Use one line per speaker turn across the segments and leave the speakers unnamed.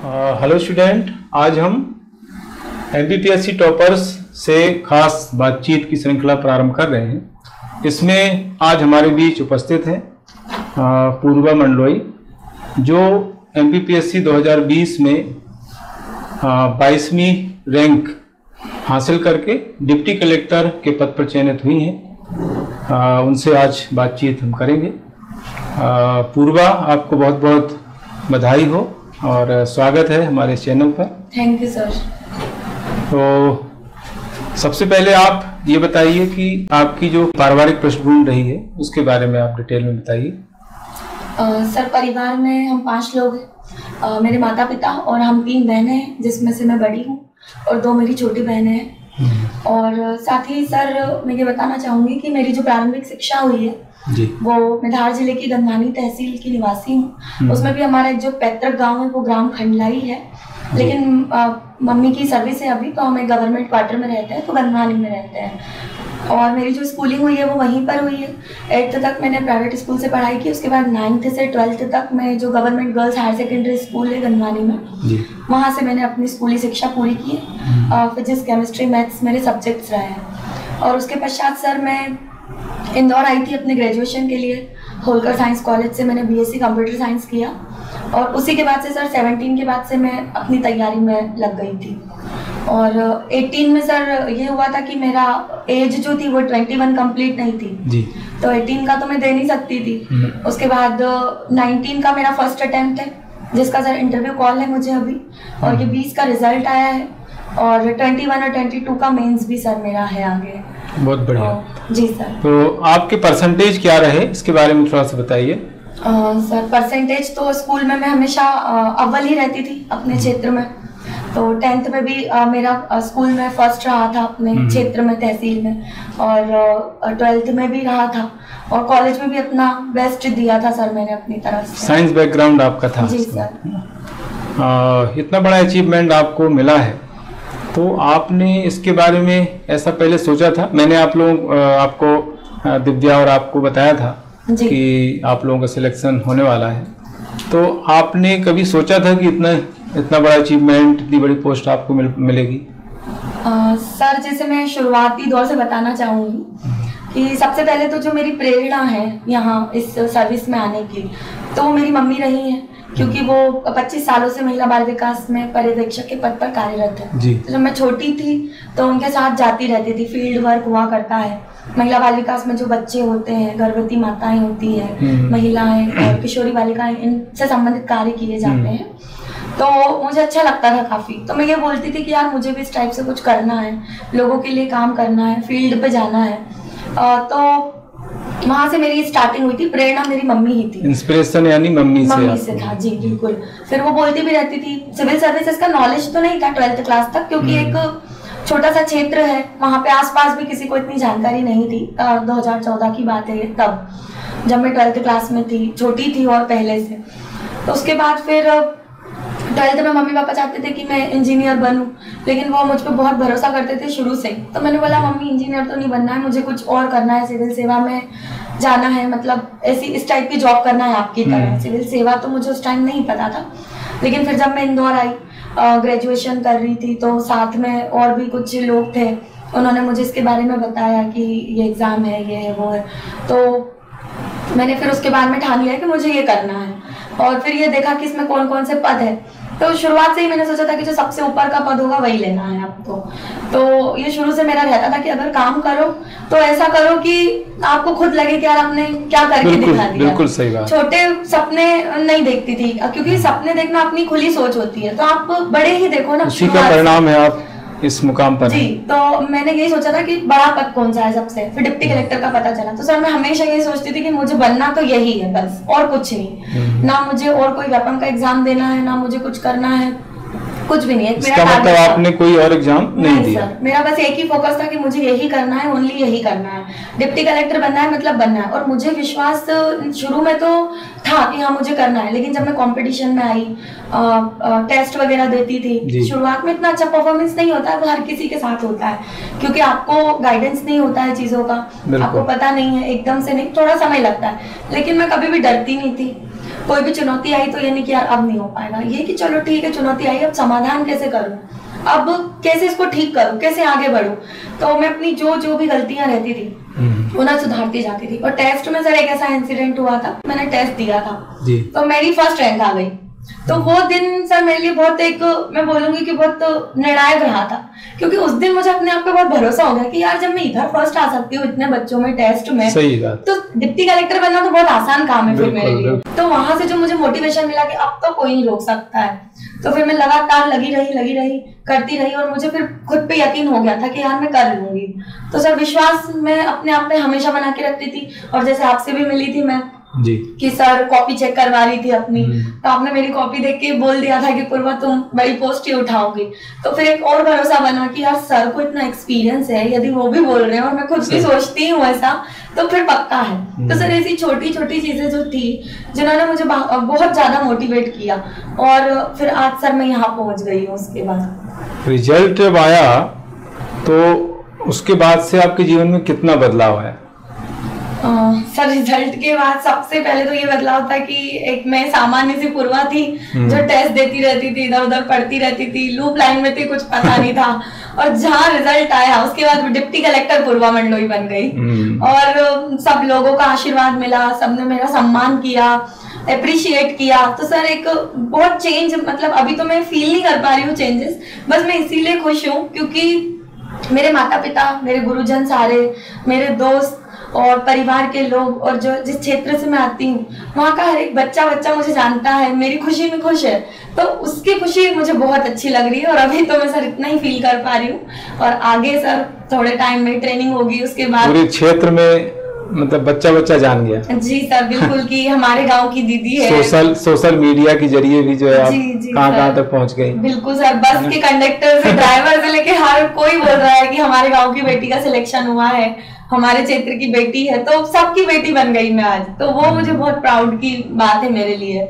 Hello student, आज हम MPPSC toppers से खास बातचीत की श्रृंखला प्रारंभ कर रहे हैं। इसमें आज हमारे बीच उपस्थित हैं पूर्वा मंडलोई, जो एमपीपीएससी 2020 में 22वीं रैंक हासिल करके डिप्टी कलेक्टर के पद पर चयनित हुई हैं। उनसे आज बातचीत हम करेंगे। पूर्वा, आपको बहुत बहुत बधाई हो और स्वागत है हमारे चैनल पर।
Thank you sir.
तो सबसे पहले आप ये बताइए कि आपकी जो पारिवारिक पृष्ठभूमि रही है उसके बारे में आप डिटेल में बताइए।
सर, परिवार में हम 5 लोग हैं। मेरे माता पिता और हम 3 बहनें हैं, जिसमें से मैं बड़ी हूँ और 2 मेरी छोटी बहनें हैं। और साथ ही सर, मैं ये बताना चाहूँगी कि मेरी जो प्रारंभिक शिक्षा हुई है
जी,
वो मैं धार जिले की गंधानी तहसील की निवासी हूँ। उसमें भी हमारा एक जो पैतृक गांव है वो ग्राम खंडलाई है, लेकिन मम्मी की सर्विस है अभी, तो हम एक गवर्नमेंट क्वार्टर में रहते हैं, तो गंधानी में रहते हैं। और मेरी जो स्कूलिंग हुई है वो वहीं पर हुई है। 8th तक मैंने प्राइवेट स्कूल से पढ़ाई की। उसके बाद 9th से 12th तक मैं जो government girls higher secondary school है गंधानी में, वहाँ से मैंने अपनी स्कूली शिक्षा पूरी की है। फिजिक्स, केमिस्ट्री, मैथ्स मेरे सब्जेक्ट्स रहे हैं। और उसके पश्चात सर मैं इंदौर आई थी अपने ग्रेजुएशन के लिए। होलकर साइंस कॉलेज से मैंने बीएससी कंप्यूटर साइंस किया। और उसी के बाद से सर 17 के बाद से मैं अपनी तैयारी में लग गई थी। और 18 में सर ये हुआ था कि मेरा एज जो थी वो 21 कंप्लीट नहीं थी जी। तो 18 का तो मैं दे नहीं सकती थी। उसके बाद 19 का मेरा फर्स्ट अटेम्प्ट है, जिसका सर इंटरव्यू कॉल है मुझे अभी, और ये 20 का रिजल्ट आया है। और 21 और 22 का मेंस भी सर मेरा है आगे।
बहुत बढ़िया
जी सर।
तो आपके परसेंटेज क्या रहे, इसके बारे में थोड़ा सा बताइए।
सर, परसेंटेज तो स्कूल में मैं हमेशा अव्वल ही रहती थी अपने क्षेत्र में। तो 10th में भी मेरा स्कूल में फर्स्ट रहा था अपने क्षेत्र में, तहसील में। और 12th में भी रहा था। और कॉलेज में भी अपना बेस्ट दिया था सर मैंने अपनी तरफ से।
साइंस बैकग्राउंड आपका था
जी सर।
इतना बड़ा अचीवमेंट आपको मिला है, तो आपने इसके बारे में ऐसा पहले सोचा था? मैंने आपको दिव्या और आपको बताया था कि आप लोगों का सिलेक्शन होने वाला है, तो आपने कभी सोचा था कि इतना बड़ा अचीवमेंट, इतनी बड़ी पोस्ट आपको मिलेगी?
सर, जैसे मैं शुरुआती दौर से बताना चाहूँगी कि सबसे पहले तो जो मेरी प्रेरणा है यहाँ इस सर्विस में आने की, तो वो मेरी मम्मी रही है, क्योंकि वो 25 सालों से महिला बाल विकास में पर्यवेक्षक के पद पर कार्यरत है। तो जब मैं छोटी थी तो उनके साथ जाती रहती थी। फील्ड वर्क हुआ करता है महिला बाल विकास में, जो बच्चे होते हैं, गर्भवती माताएं होती हैं, महिलाएं और किशोरी बालिकाएं, इनसे संबंधित कार्य किए जाते हैं। तो मुझे अच्छा लगता था काफ़ी। तो मैं ये बोलती थी कि यार मुझे भी इस टाइप से कुछ करना है, लोगों के लिए काम करना है, फील्ड पे जाना है। तो वहाँ से मेरी स्टार्टिंग हुई थी। प्रेरणा मेरी मम्मी ही थी। इंस्पिरेशन यानी मम्मी से था जी, बिल्कुल। फिर वो बोलती भी रहती थी। सिविल सर्विसेज का नॉलेज तो नहीं था 12th क्लास तक, क्योंकि एक छोटा सा क्षेत्र है, वहाँ पे आसपास भी किसी को इतनी जानकारी नहीं थी। 2014 की बात है तब, जब मैं 12th क्लास में थी, छोटी थी और पहले से। तो उसके बाद फिर 12th में मम्मी पापा चाहते थे कि मैं इंजीनियर बनूं, लेकिन वो मुझ पर बहुत भरोसा करते थे शुरू से। तो मैंने बोला मम्मी, इंजीनियर तो नहीं बनना है, मुझे कुछ और करना है, सिविल सेवा में जाना है, मतलब ऐसी इस टाइप की जॉब करना है आपकी तरह। सिविल सेवा तो मुझे उस टाइम नहीं पता था। लेकिन फिर जब मैं इंदौर आई, ग्रेजुएशन कर रही थी, तो साथ में और भी कुछ लोग थे, उन्होंने मुझे इसके बारे में बताया कि ये एग्ज़ाम है, ये है, वो है। तो मैंने फिर उसके बाद में ठान लिया कि मुझे ये करना है। और फिर ये देखा कि इसमें कौन कौन से पद है। तो शुरुआत से ही मैंने सोचा था कि जो सबसे ऊपर का पद होगा वही लेना है आपको। तो ये शुरू से मेरा रहता था कि अगर काम करो तो ऐसा करो कि आपको खुद लगे कि यार आपने क्या करके दिखा दिया।
बिल्कुल सही बात।
छोटे सपने नहीं देखती थी, क्योंकि सपने देखना अपनी खुली सोच होती है, तो आप बड़े ही देखो ना,
उसी का परिणाम है आप इस मुकाम पर
जी। तो मैंने यही सोचा था कि बड़ा पद कौन सा है सबसे। फिर डिप्टी कलेक्टर का पता चला। तो सर मैं हमेशा यही सोचती थी कि मुझे बनना तो यही है बस, और कुछ नहीं। ना मुझे और कोई व्यापम का एग्जाम देना है, ना मुझे कुछ करना है, कुछ भी नहीं है।
इसका मतलब आपने कोई और एग्जाम नहीं दिया?
सर, मेरा बस एक ही फोकस था कि मुझे यही करना है, ओनली यही करना है। डिप्टी कलेक्टर बनना है, मतलब बनना है। और मुझे विश्वास शुरू में तो था कि हाँ मुझे करना है, लेकिन जब मैं कंपटीशन में आई, टेस्ट वगैरह देती थी, शुरुआत में इतना अच्छा परफॉर्मेंस नहीं होता है, वो हर किसी के साथ होता है, क्योंकि आपको गाइडेंस नहीं होता है चीजों का, आपको पता नहीं है, एकदम से नहीं, थोड़ा समय लगता है। लेकिन मैं कभी भी डरती नहीं थी। कोई भी चुनौती आई तो ये नहीं कि यार अब नहीं हो पाएगा, ये कि चलो ठीक है चुनौती आई, अब समाधान कैसे करूं, अब कैसे इसको ठीक करूं, कैसे आगे बढ़ूं। तो मैं अपनी जो भी गलतियां रहती थी वो ना सुधारती जाती थी। और टेस्ट में सर एक ऐसा इंसिडेंट हुआ था, मैंने टेस्ट दिया था तो मेरी फर्स्ट रैंक आ गई। तो वो दिन सर मेरे लिए बहुत एक, मैं बोलूंगी कि बहुत निर्णायक रहा था, क्योंकि उस दिन मुझे अपने आप पे बहुत भरोसा हो गया कि यार जब मैं इधर फर्स्ट आ सकती हूँ इतने बच्चों में टेस्ट में,
सही बात,
तो डिप्टी कलेक्टर बनना तो बहुत आसान काम है फिर मेरे लिए। तो वहां से जो मुझे मोटिवेशन मिला कि अब तो कोई नहीं रोक सकता है, तो फिर मैं लगातार लगी रही करती रही, और मुझे फिर खुद पे यकीन हो गया था कि यार मैं कर लूंगी। तो सर विश्वास मैं अपने आप पे हमेशा बना के रखती थी। और जैसे आपसे भी मिली थी मैं
जी
कि सर कॉपी चेक करवा रही थी अपनी, तो आपने मेरी कॉपी देख के बोल दिया था कि पूर्वा तुम बड़ी पोस्ट ही उठाओगी। तो फिर एक और भरोसा बना कि यार सर को इतना एक्सपीरियंस है, यदि वो भी बोल रहे हैं और मैं खुद भी सोचती हूँ ऐसा, तो फिर पक्का है। तो सर ऐसी छोटी छोटी चीजें जो थी जिन्होंने मुझे बहुत ज्यादा मोटिवेट किया, और फिर आज सर मैं यहाँ पहुंच गई हूँ। उसके बाद
रिजल्ट जब आया तो उसके बाद से आपके जीवन में कितना बदलाव आया?
सर रिजल्ट के बाद सबसे पहले तो ये बदलाव था कि एक मैं सामान्य सी पूर्वा थी जो टेस्ट देती रहती थी, इधर उधर पढ़ती रहती थी, लूप लाइन में थी, कुछ पता नहीं था। और जहाँ रिजल्ट आया उसके बाद डिप्टी कलेक्टर पूर्वा मंडलोई बन गई, और सब लोगों का आशीर्वाद मिला, सबने मेरा सम्मान किया, अप्रिशिएट किया। तो सर एक बहुत चेंज, मतलब अभी तो मैं फील नहीं कर पा रही हूँ चेंजेस, बस मैं इसीलिए खुश हूँ क्योंकि मेरे माता पिता, मेरे गुरुजन सारे, मेरे दोस्त और परिवार के लोग, और जो जिस क्षेत्र से मैं आती हूँ वहाँ का हर एक बच्चा मुझे जानता है, मेरी खुशी में खुश है। तो उसकी खुशी मुझे बहुत अच्छी लग रही है। और अभी तो मैं सर इतना ही फील कर पा रही हूँ, और आगे सर थोड़े टाइम में ट्रेनिंग होगी, उसके बाद
पूरे क्षेत्र में मतलब बच्चा जान गया।
जी सर बिल्कुल कि हमारे गांव की दीदी है।
सोशल मीडिया के जरिए भी जो है आप कहाँ तक पहुँच गई।
बिल्कुल सर, बस के कंडक्टर से ड्राइवर से लेके हर कोई बोल रहा है कि हमारे गांव की बेटी का सिलेक्शन हुआ है, हमारे क्षेत्र की बेटी है, तो सबकी बेटी बन गई मैं आज। तो वो मुझे बहुत प्राउड की बात है मेरे लिए।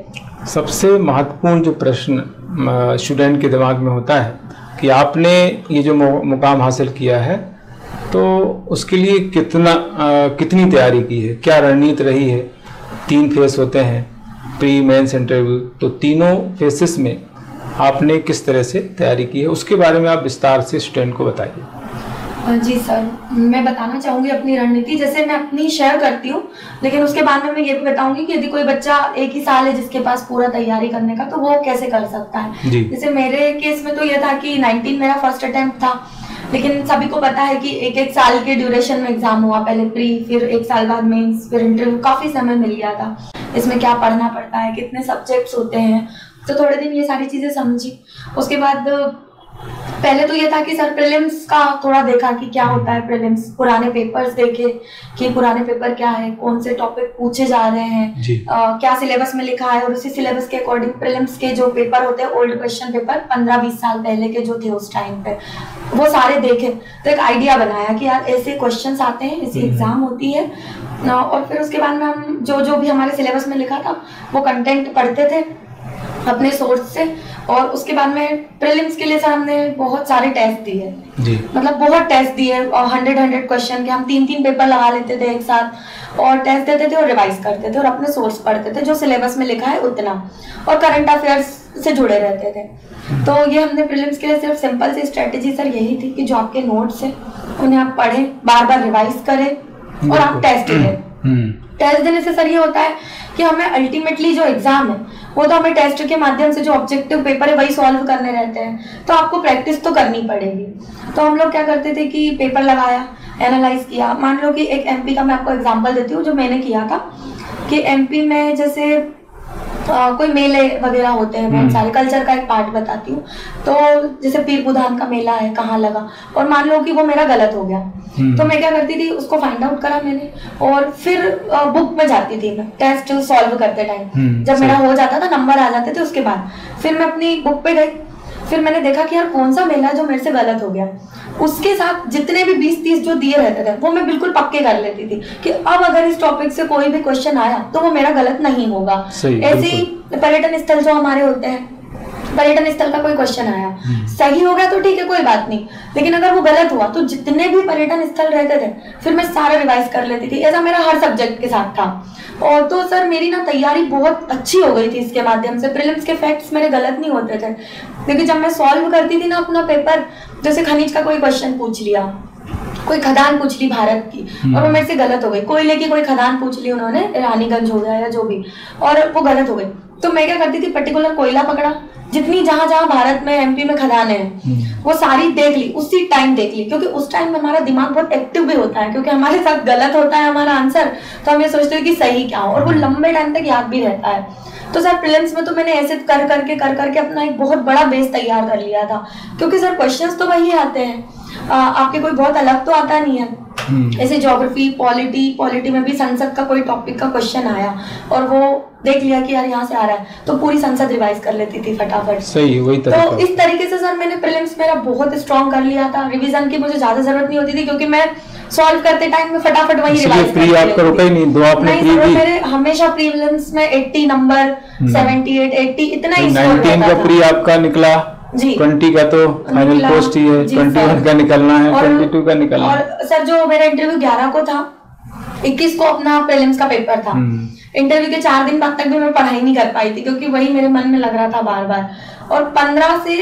सबसे
महत्वपूर्ण जो प्रश्न स्टूडेंट के दिमाग में होता है कि आपने ये जो मुकाम हासिल किया है तो उसके लिए कितनी तैयारी की है, क्या रणनीति रही है? 3 फेस होते हैं, प्री मेंस इंटरव्यू, तो तीनों फेसेस में आपने किस तरह से तैयारी की है, उसके बारे में आप विस्तार से स्टूडेंट को बताइए।
जी सर, मैं बताना चाहूंगी अपनी रणनीति, जैसे मैं अपनी शेयर करती हूँ, लेकिन उसके बाद में मैं ये भी बताऊंगी कि यदि कोई बच्चा एक ही साल है जिसके पास पूरा तैयारी करने का, तो वो कैसे कर सकता है। जैसे मेरे केस में तो ये था कि 19 मेरा फर्स्ट अटेम्प्ट था, लेकिन सभी को पता है कि एक साल के ड्यूरेशन में एग्जाम हुआ, पहले प्री, फिर 1 साल बाद मेंस, फिर इंटरव्यू, काफी समय मिल गया था। इसमें क्या पढ़ना पड़ता है, कितने सब्जेक्ट्स होते हैं, तो थोड़े दिन ये सारी चीजें समझी। उसके बाद पहले तो ये था कि सर प्रीलिम्स का थोड़ा देखा कि क्या होता है प्रीलिम्स, पुराने पेपर्स देखे कि पुराने पेपर क्या है, कौन से टॉपिक पूछे जा रहे हैं, क्या सिलेबस में लिखा है, और उसी सिलेबस के अकॉर्डिंग प्रीलिम्स के जो पेपर होते हैं, ओल्ड क्वेश्चन पेपर 15-20 साल पहले के जो थे उस टाइम पे, वो सारे देखे। तो एक आइडिया बनाया कि यार ऐसे क्वेश्चन आते हैं, ऐसी एग्जाम होती है। और फिर उसके बाद में हम जो भी हमारे सिलेबस में लिखा था वो कंटेंट पढ़ते थे अपने सोर्स से। और उसके बाद में प्रीलिम्स के लिए सर हमने बहुत सारे टेस्ट दिए, मतलब बहुत टेस्ट दिए, और 100 क्वेश्चन के हम 3 पेपर लगा लेते थे एक साथ, और टेस्ट देते थे और रिवाइज करते थे और अपने सोर्स पढ़ते थे, जो सिलेबस में लिखा है उतना, और करंट अफेयर्स से जुड़े रहते थे। तो ये हमने प्रीलिम्स के लिए सिर्फ सिंपल सी स्ट्रेटेजी सर यही थी कि जो आपके नोट्स है उन्हें आप पढ़ें, बार बार रिवाइज करें और आप टेस्ट दें। टेस्ट देने से सर ये होता है कि हमें अल्टीमेटली जो एग्जाम है वो तो हमें टेस्ट के माध्यम से जो ऑब्जेक्टिव पेपर है वही सॉल्व करने रहते हैं, तो आपको प्रैक्टिस तो करनी पड़ेगी। तो हम लोग क्या करते थे कि पेपर लगाया, एनालाइज किया। मान लो कि एक एमपी का मैं आपको एग्जांपल देती हूँ जो मैंने किया था, कि एमपी में जैसे कोई मेले वगैरह होते हैं बहुत सारे, कल्चर का एक पार्ट बताती हूँ। तो जैसे पीर बुधान का मेला है, कहाँ लगा, और मान लो कि वो मेरा गलत हो गया, तो मैं क्या करती थी, उसको फाइंड आउट करा मैंने, और फिर बुक में जाती थी मैं टेस्ट सॉल्व करते टाइम। जब मेरा हो जाता था, नंबर आ जाते थे, उसके बाद फिर मैं अपनी बुक पे गई, फिर मैंने देखा कि यार कौन सा मेला जो मेरे से गलत हो गया, उसके साथ जितने भी 20-30 जो दिए रहते थे वो मैं बिल्कुल पक्के कर लेती थी कि अब अगर इस टॉपिक से कोई भी क्वेश्चन आया तो वो मेरा गलत नहीं होगा। ऐसे ही पर्यटन स्थल जो हमारे होते हैं पर्यटन स्थल का कोई क्वेश्चन आया, सही हो गया तो ठीक है, कोई बात नहीं, लेकिन अगर वो गलत हुआ तो जितने भी पर्यटन स्थल रहते थे फिर मैं सारा रिवाइज कर लेती थी। ऐसा मेरा हर सब्जेक्ट के साथ था। और तो सर मेरी ना तैयारी बहुत अच्छी हो गई थी इसके माध्यम से। प्रीलिम्स के फैक्ट्स मेरे गलत नहीं होते थे, क्योंकि जब मैं सॉल्व करती थी ना अपना पेपर, जैसे खनिज का कोई क्वेश्चन पूछ लिया, कोई खदान पूछ ली भारत की और वो मेरे से गलत हो गई, कोयले की कोई खदान पूछ ली उन्होंने, रानीगंज हो गया या जो भी, और वो गलत हो गई, तो मैं क्या करती थी, पर्टिकुलर कोयला पकड़ा, जितनी जहां जहां भारत में एमपी में खदानें हैं वो सारी देख ली, उसी टाइम देख ली, क्योंकि उस टाइम में हमारा दिमाग बहुत एक्टिव भी होता है, क्योंकि हमारे साथ गलत होता है हमारा आंसर, तो हम ये सोचते हैं कि सही क्या हो, और वो लंबे टाइम तक याद भी रहता है। तो सर प्रीलिम्स में तो मैंने ऐसे कर करके अपना एक बहुत बड़ा बेस तैयार कर लिया था, क्योंकि सर क्वेश्चंस तो वही आते हैं, आपके कोई बहुत अलग तो आता नहीं है। ऐसे ज्योग्राफी, पॉलिटी में भी संसद का कोई टॉपिक का क्वेश्चन आया और वो देख लिया कि यार यहाँ से आ रहा है, तो पूरी संसद रिवाइज कर लेती थी फटाफट।
सही, वही
तो इस तरीके से सर मैंने प्रीलिम्स मेरा बहुत स्ट्रॉन्ग कर लिया था। रिवीजन की मुझे ज्यादा जरूरत नहीं होती थी, क्योंकि मैं सॉल्व करते टाइम में फटाफट वही रिवाइज
प्री आपका रुका ही नहीं, दो आपने प्री दी।
मेरे हमेशा प्रीलिम्स में 80 नंबर, 78, 80 इतना ही स्कोर
19 का प्री आपका निकला जी, 20 का तो फाइनल पोस्ट ही है, 21 का निकलना है, 22 का निकलना है।
और सर जो मेरा इंटरव्यू 11 को था, 21 को अपना प्रीलिम्स का पेपर था। इंटरव्यू के 4 दिन बाद तक भी मैं पढ़ाई नहीं कर पाई थी, क्योंकि वही मेरे मन में लग रहा था बार बार। और 15 से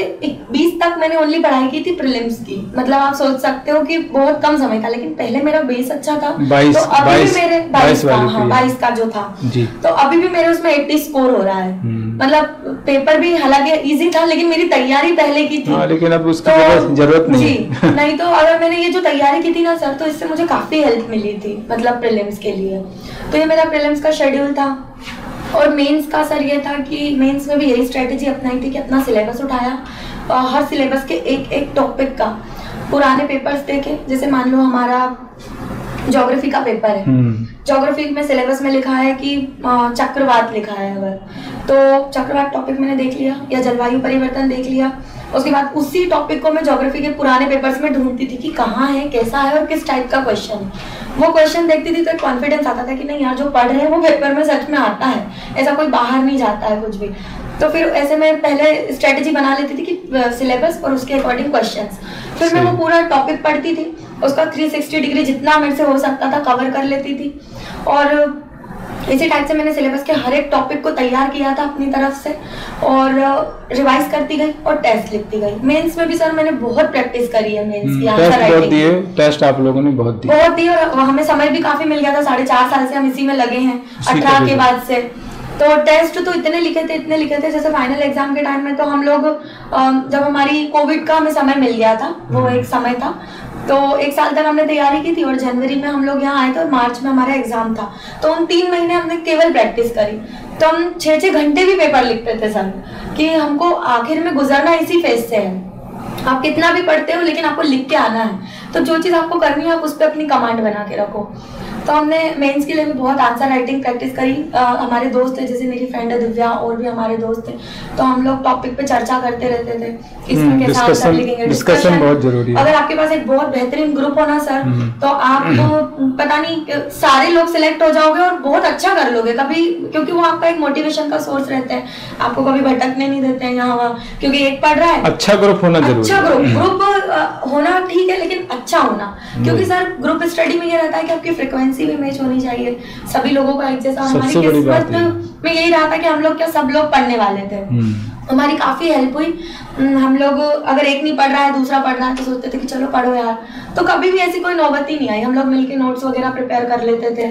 20 तक मैंने ओनली पढ़ाई की थी प्रीलिम्स की। मतलब आप सोच सकते हो कि बहुत कम समय था, लेकिन पहले मेरा बेस अच्छा था।
22
तो अभी भी मेरे 22 का जो था जी, तो अभी भी मेरे उसमें 80 स्कोर हो रहा है। मतलब पेपर भी हालांकि इजी था, लेकिन मेरी तैयारी पहले की थी।
लेकिन अब उसकी जरूरत नहीं
जी नहीं, तो अगर मैंने ये जो तैयारी की थी ना सर, तो इससे मुझे काफी हेल्प मिली थी, मतलब प्रीलिम्स के लिए। तो ये मेरा प्रीलिम्स का शेड्यूल था। और मेंस का सर ये था कि मेंस में भी यही स्ट्रेटेजी अपनाई थी कि अपना सिलेबस उठाया, हर सिलेबस के एक टॉपिक का पुराने पेपर्स देखे। जैसे मान लो हमारा ज्योग्राफी का पेपर है, ज्योग्राफी में सिलेबस में लिखा है कि चक्रवात लिखा है, अगर तो चक्रवात टॉपिक मैंने देख लिया, या जलवायु परिवर्तन देख लिया। उसके बाद उसी टॉपिक को मैं ज्योग्राफी के पुराने पेपर्स में ढूंढती थी कि कहाँ है, कैसा है और किस टाइप का क्वेश्चन है। वो क्वेश्चन देखती थी तो एक कॉन्फिडेंस आता था कि नहीं यार, जो पढ़ रहे हैं वो पेपर में सच में आता है, ऐसा कोई बाहर नहीं जाता है कुछ भी। तो फिर ऐसे मैं पहले स्ट्रेटेजी बना लेती थी कि सिलेबस और उसके अकॉर्डिंग क्वेश्चंस, फिर मैं वो पूरा टॉपिक पढ़ती थी, उसका 360 डिग्री जितना मेरे से हो सकता था कवर कर लेती थी। और इसी टाइप से मैंने सिलेबस के हर एक टॉपिक को तैयार किया था अपनी तरफ से, और रिवाइज करती गई और टेस्ट लिखती गई। मेंस में भी सर मैंने बहुत प्रैक्टिस करी है, मेंस की आंसर राइटिंग।
टेस्ट आप लोगों ने बहुत
दी और हमें समय भी काफी मिल गया था। 4.5 साल से हम इसी में लगे हैं, 18 के बाद से। तो टेस्ट तो इतने लिखे थे। जैसे फाइनल एग्जाम के टाइम में तो हम लोग, जब हमारी कोविड का हमें समय मिल गया था, वो एक समय था, तो 1 साल तक हमने तैयारी की थी और जनवरी में हम लोग यहाँ आए थे और मार्च में हमारा एग्जाम था। तो उन 3 महीने हमने केवल प्रैक्टिस करी। तो हम 6-6 घंटे भी पेपर लिखते थे सर, कि हमको आखिर में गुजरना इसी फेज से है। आप कितना भी पढ़ते हो लेकिन आपको लिख के आना है, तो जो चीज आपको करनी है आप उस पर अपनी कमांड बना के रखो। तो हमने मेंस के लिए भी बहुत आंसर राइटिंग प्रैक्टिस करी। हमारे दोस्त थे, जैसे मेरी फ्रेंड है दिव्या, और भी हमारे दोस्त थे, तो हम लोग टॉपिक पे चर्चा करते रहते थे, इसमें कैसा आंसर लिखेंगे।
डिस्कशन बहुत जरूरी है।
अगर आपके पास एक बहुत बेहतरीन ग्रुप होना सर, तो आप पता नहीं सारे लोग सिलेक्ट हो जाओगे और बहुत अच्छा कर लोगे कभी, क्योंकि वो आपका एक मोटिवेशन का सोर्स रहते हैं, आपको कभी भटकने नहीं देते हैं यहाँ वहाँ, क्योंकि एक पढ़ रहा है।
अच्छा ग्रुप होना जरूरी है।
अच्छा ग्रुप होना ठीक है, लेकिन अच्छा होना, क्योंकि सर ग्रुप स्टडी में ये रहता है कि आपकी फ्रीक्वेंसी भी मैच होनी चाहिए, सभी लोगों का एक जैसा। हमारी किस्मत में यही रहा था कि हम लोग क्या सब लोग पढ़ने वाले थे, हमारी काफी हेल्प हुई। हम लोग अगर एक नहीं पढ़ रहा है दूसरा पढ़ रहा है तो सोचते थे कि चलो पढ़ो यार, तो कभी भी ऐसी कोई नौबत ही नहीं आई। हम लोग मिलके नोट्स वगैरह प्रिपेयर कर लेते थे,